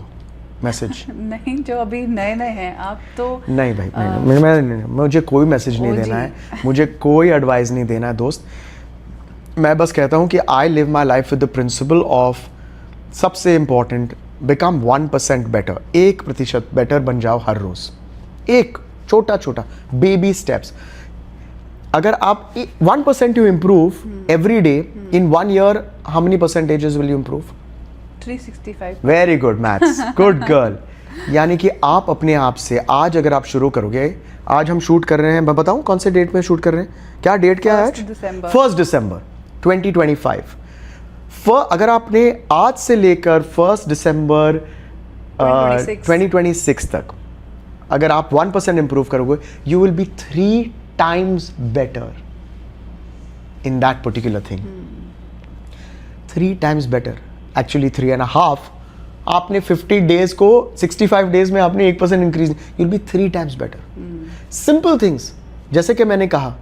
मैसेज? नहीं, जो अभी नए नए हैं, आप तो नहीं भाई, नहीं, मुझे कोई मैसेज नहीं देना है, मुझे कोई एडवाइस नहीं देना है दोस्त। मैं बस कहता हूँ कि I live my life with the principle of, सबसे इम्पॉर्टेंट, बिकम 1% बेटर, 1% बेटर बन जाओ हर रोज, एक छोटा छोटा बेबी स्टेप्स। अगर आप 1% you improve every day in 1 year, how many percentages will you improve? 365। Very good maths, good girl. यानी कि आप अपने आप से आज अगर आप शुरू करोगे, आज हम शूट कर रहे हैं, मैं बताऊं कौन से डेट में शूट कर रहे हैं, क्या डेट क्या है आज? 1 December 2025। अगर आपने आज से लेकर 1 December 2026 तक अगर आप 1% इंप्रूव करोगे, you will B 3 times better in that particular thing. 3 times better, actually 3.5. आपने 50 days को 65 days में आपने 1% increase, you'll be 3 times better. Simple things, जैसे कि मैंने कहा,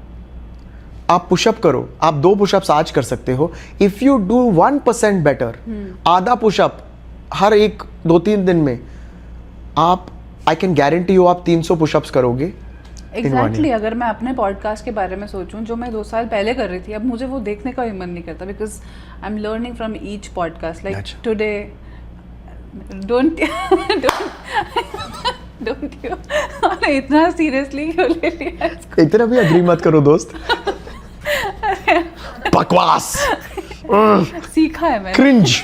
आप पुशअप करो, आप 2 पुशअप्स आज कर सकते हो। इफ यू डू 1% बेटर, आधा पुशअप हर 1-2-3 दिन में, आप, आई कैन गारंटी यू, आप 300 पुशअप्स करोगे। एग्जैक्टली अगर मैं अपने पॉडकास्ट के बारे में सोचूं, जो मैं 2 साल पहले कर रही थी, अब मुझे वो देखने का भी मन नहीं करता, because I am learning from each podcast. Like today don't don't you अरे इतना सीरियसली क्यों ले लिया इसको? इतना भी अग्री मत करो दोस्त. बकवास. सीखा है मैंने. क्रिंज.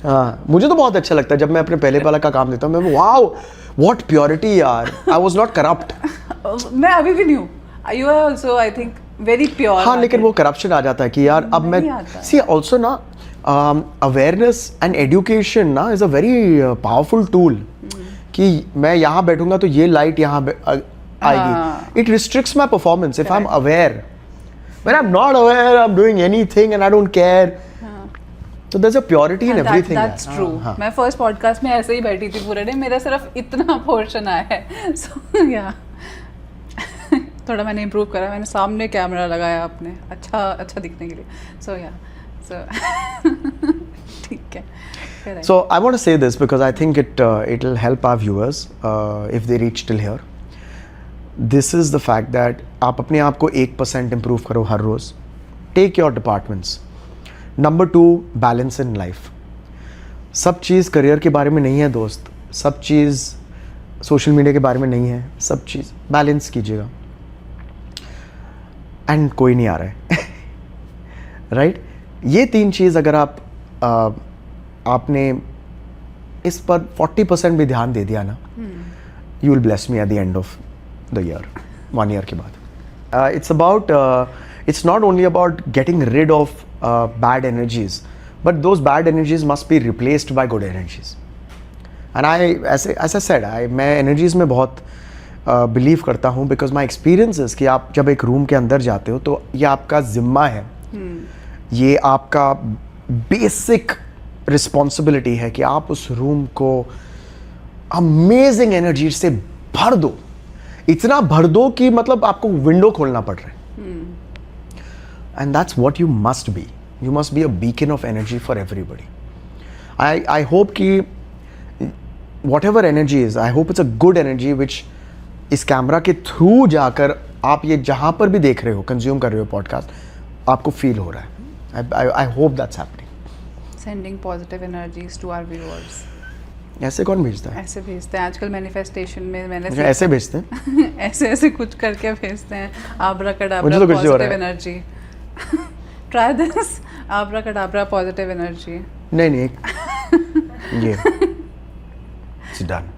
हाँ, मुझे तो बहुत अच्छा लगता है जब मैं अपने पहले वाला का काम लेता हूँ. मैं वाओ व्हाट प्योरिटी यार. I was not corrupt. मैं अभी भी नहीं हूँ. You are also I think very pure. हाँ, लेकिन वो करप्शन आ जाता है कि यार अब मैं सी ऑल्सो ना अवेयरनेस एंड एजुकेशन ना is a very powerful tool. कि मैं यहाँ बैठूंगा तो ये लाइट यहाँ आएगी. It restricts my performance if I am aware. When I'm not aware, I'm doing anything and I don't care. So there's a purity in everything. That's true. मैं फर्स्ट पॉडकास्ट में ऐसे ही बैठी थी पूरे दिन. मेरा सिर्फ इतना पोर्शन आया है. So yeah. थोड़ा मैंने इम्प्रूव करा. मैंने सामने कैमरा लगाया अपने अच्छा दिखने के लिए. So yeah. So ठीक है. So I want to say this because I think it'll help our viewers if they reach till here. This is the fact that आप अपने आप को 1% improve करो हर रोज़. Take your departments. Number 2, balance in life. सब चीज़ करियर के बारे में नहीं है दोस्त. सब चीज़ सोशल मीडिया के बारे में नहीं है. सब चीज़ बैलेंस कीजिएगा. एंड कोई नहीं आ रहा है. राइट? ये 3 चीज़ अगर आपने इस पर 40% भी ध्यान दे दिया ना, you will bless me at the end of the year, 1 year के बाद. It's not only about getting rid of bad energies, but those bad energies must be replaced by good energies. And as I said, मैं energies में बहुत believe करता हूँ because my experience is कि आप जब एक room के अंदर जाते हो तो ये आपका जिम्मा है. ये आपका basic responsibility है कि आप उस room को amazing energy से भर दो. इतना भर दो कि मतलब आपको विंडो खोलना पड़ रहा है. And that's what you must be. You must be a beacon of energy for everybody. I hope कि whatever energy is, I hope it's a good energy which इस कैमरा के थ्रू जाकर आप ये जहाँ पर भी देख रहे हो, कंज्यूम कर रहे हो पॉडकास्ट, आपको फील हो रहा है. I hope that's happening. Sending positive energies to our viewers. ऐसे कौन भेजता है? ऐसे भेजते हैं आजकल मैनिफेस्टेशन में. मैंने ऐसे भेजते हैं. ऐसे कुछ करके भेजते हैं. आब्राकडाब्रा मुझे तो कुछ नहीं हो रहा positive energy. Try this. Abracadabra positive energy. नहीं ये it's done.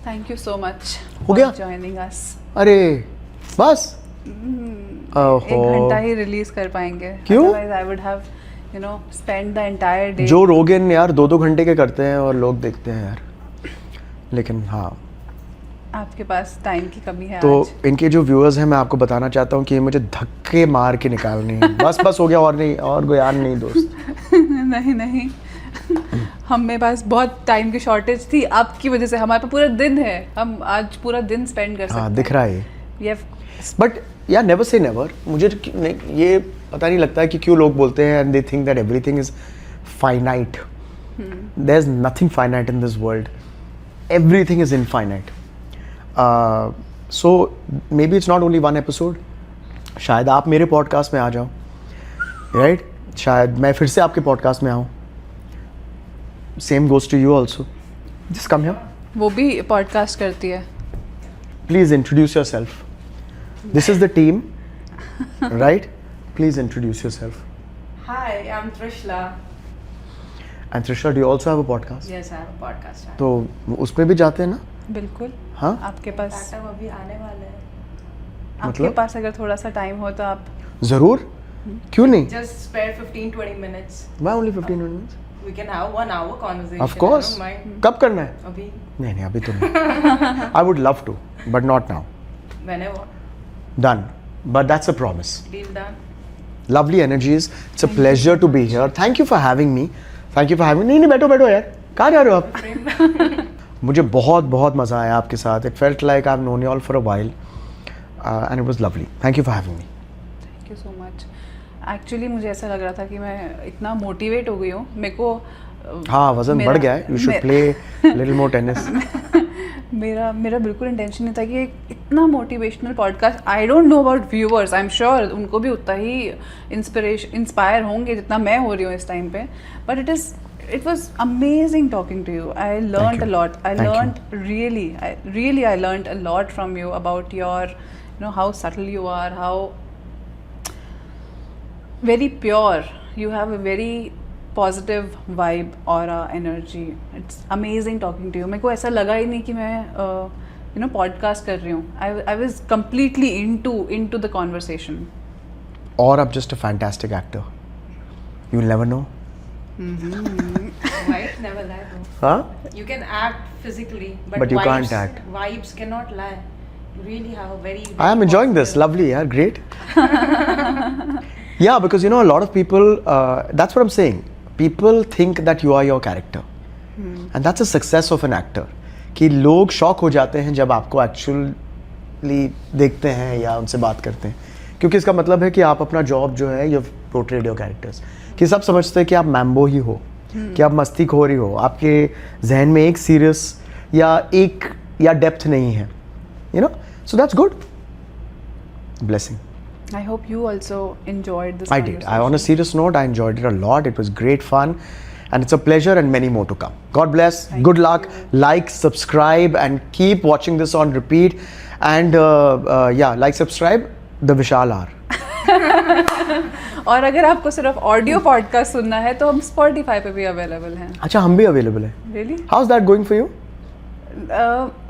Thank you so much हो गया जॉइनिंग अस. अरे बस 1 घंटा ही रिलीज कर पाएंगे. क्यों? Otherwise I would have spend the entire day. जो रोगन यार 2-2 घंटे के करते हैं और लोग देखते हैं यार. लेकिन हाँ, आपके पास टाइम की कमी है. तो आज इनके जो व्यूअर्स हैं मैं आपको बताना चाहता हूँ कि मुझे धक्के मार के निकालने हैं. बस हो गया. और नहीं, और कोई यार नहीं दोस्त. नहीं हमें पास बहुत टाइम की शॉर्टेज थी आपकी वजह से. हमारे पास पूरा दिन है. हम आज पूरा दिन स्पेंड कर सकते हैं. हाँ, दिख रहा है ये. बट यार नेवर से नेवर. मुझे ये पता नहीं लगता है कि क्यों लोग बोलते हैं and they think that everything is finite. There is nothing finite in this world. Everything is infinite. So maybe it's not only 1 episode. शायद आप मेरे पॉडकास्ट में आ जाओ. राइट? शायद मैं फिर से आपके पॉडकास्ट में आऊँ. Same goes to you also. Just come here. वो भी पॉडकास्ट करती है. Please introduce yourself. This is the team, right? Please introduce yourself. Hi, I'm Trishla. And Trishla, do you also have a podcast? Yes, I have a podcast. तो उसमें भी जाते हैं ना? बिल्कुल. हाँ? आपके पास Startup अभी आने वाला है. आपके पास अगर थोड़ा सा टाइम हो तो आप. जरूर. क्यों नहीं? Just spare 15-20 minutes. Why only 15 minutes? We can have 1 hour conversation. Of course. I don't mind. कब करना है? अभी. नहीं अभी तो नहीं. I would love to, but not now. Whenever. Done. But that's a promise. Deal done. Lovely energies. It's a pleasure to be here. Thank you for having me. Thank you for having me. नहीं बैठो यार. कहाँ जा रहे हो आप? मुझे बहुत मज़ा आया आपके साथ. It felt like I've known you all for a while, and it was lovely. Thank you for having me. Thank you so much. Actually मुझे ऐसा लग रहा था कि मैं इतना मोटिवेट हो गई हूँ. मेरे को हाँ, वजन बढ़ गया है. You should play little more tennis. मेरा बिल्कुल इंटेंशन नहीं था कि इतना motivational podcast. I don't know about viewers. I am sure उनको भी उतना ही इंस्पायर होंगे जितना मैं हो रही हूँ इस टाइम पे. But it was amazing talking to you. I learned you. a lot. I Thank you. learned I learned a lot from you about your, how subtle you are, how very pure. You have a very positive vibe, aura, energy. It's amazing talking to you. मेरे को ऐसा लगा ही नहीं कि मैं podcast कर रही हूँ. I was completely into the conversation. Or I'm just a fantastic actor. You'll never know. Vibes never lie though. Huh? You can act physically, But you vibes, can't act. Vibes cannot lie. You really have a very. I am enjoying this. positive- Lovely, yeah, great. Yeah, because a lot of people, that's what I'm saying. People think that you are your character. And that's a success of an actor. कि लोग शॉक हो जाते हैं जब आपको एक्चुअली देखते हैं या उनसे बात करते हैं, क्योंकि इसका मतलब है कि आप अपना जॉब जो है, यू पोर्ट्रेड योर कैरेक्टर्स, कि सब समझते हैं कि आप मैम्बो ही हो, कि आप मस्ती खोरी हो, आपके जहन में एक सीरियस या डेप्थ नहीं है, so that's good. Blessing. I hope you also enjoyed this I did. On a conversation. serious note, I enjoyed it a lot. It was great fun. And it's a pleasure and many more to come. God bless. Good luck. Like, subscribe and keep watching this on repeat. And like, subscribe. The Vishal R. और अगर आपको सिर्फ ऑडियो पॉडकास्ट सुनना है तो हम Spotify पे भी अवेलेबल हैं. अच्छा, हम भी available है. Really? How's that going for you?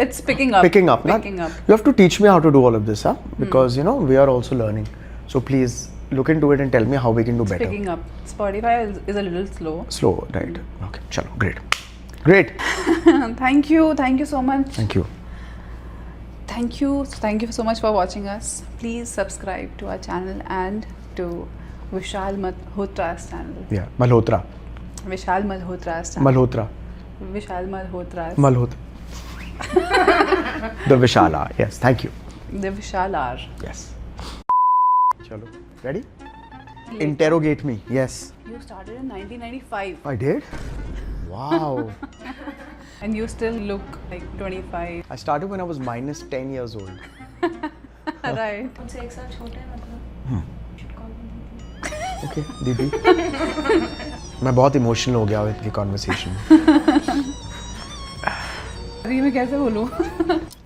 It's picking up. Picking up, Picking na? up. You have to teach me how to do all of this, huh? Because, we are also learning. So please look into it and tell me how we can do better. Picking up. Spotify is a little slow. Slow, right? Okay, chalo, great. Great. Thank you so much. Thank you. Thank you so much for watching us. Please subscribe to our channel and to Vishal Malhotra's channel. Yeah, Malhotra. Vishal Malhotra's channel. Malhotra. Vishal Malhotra's. Malhotra. The Vishal R. Yes, thank you. The Vishal R. Yes. Chalo, ready? Interrogate me. Yes. You started in 1995 I did? Wow. and you still look like 25. I started when I was minus 10 years old. Right. उनसे एक साल छोटे हैं मतलब. Should call them. Okay, दीदी. मैं बहुत इमोशनल हो गया इनकी कॉन्वर्सेशन में. अभी मैं कैसे बोलूँ?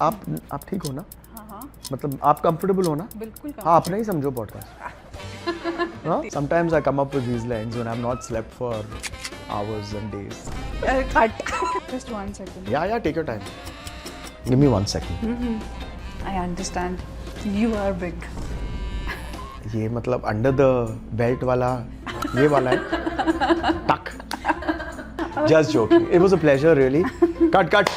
आप ठीक हो ना? हाँ. मतलब आप कंफर्टेबल हो ना? बिल्कुल. हाँ, अपना ही समझो पॉडकास्ट. हाँ? Sometimes I come up with these lines when I've not slept for hours and days. Cut. Just 1 second. Yeah, take your time. Give me 1 second. I understand. You are big. ये मतलब अंडर द बेल्ट वाला ये वाला है. टक. Just joking. It was a pleasure, really. Cut.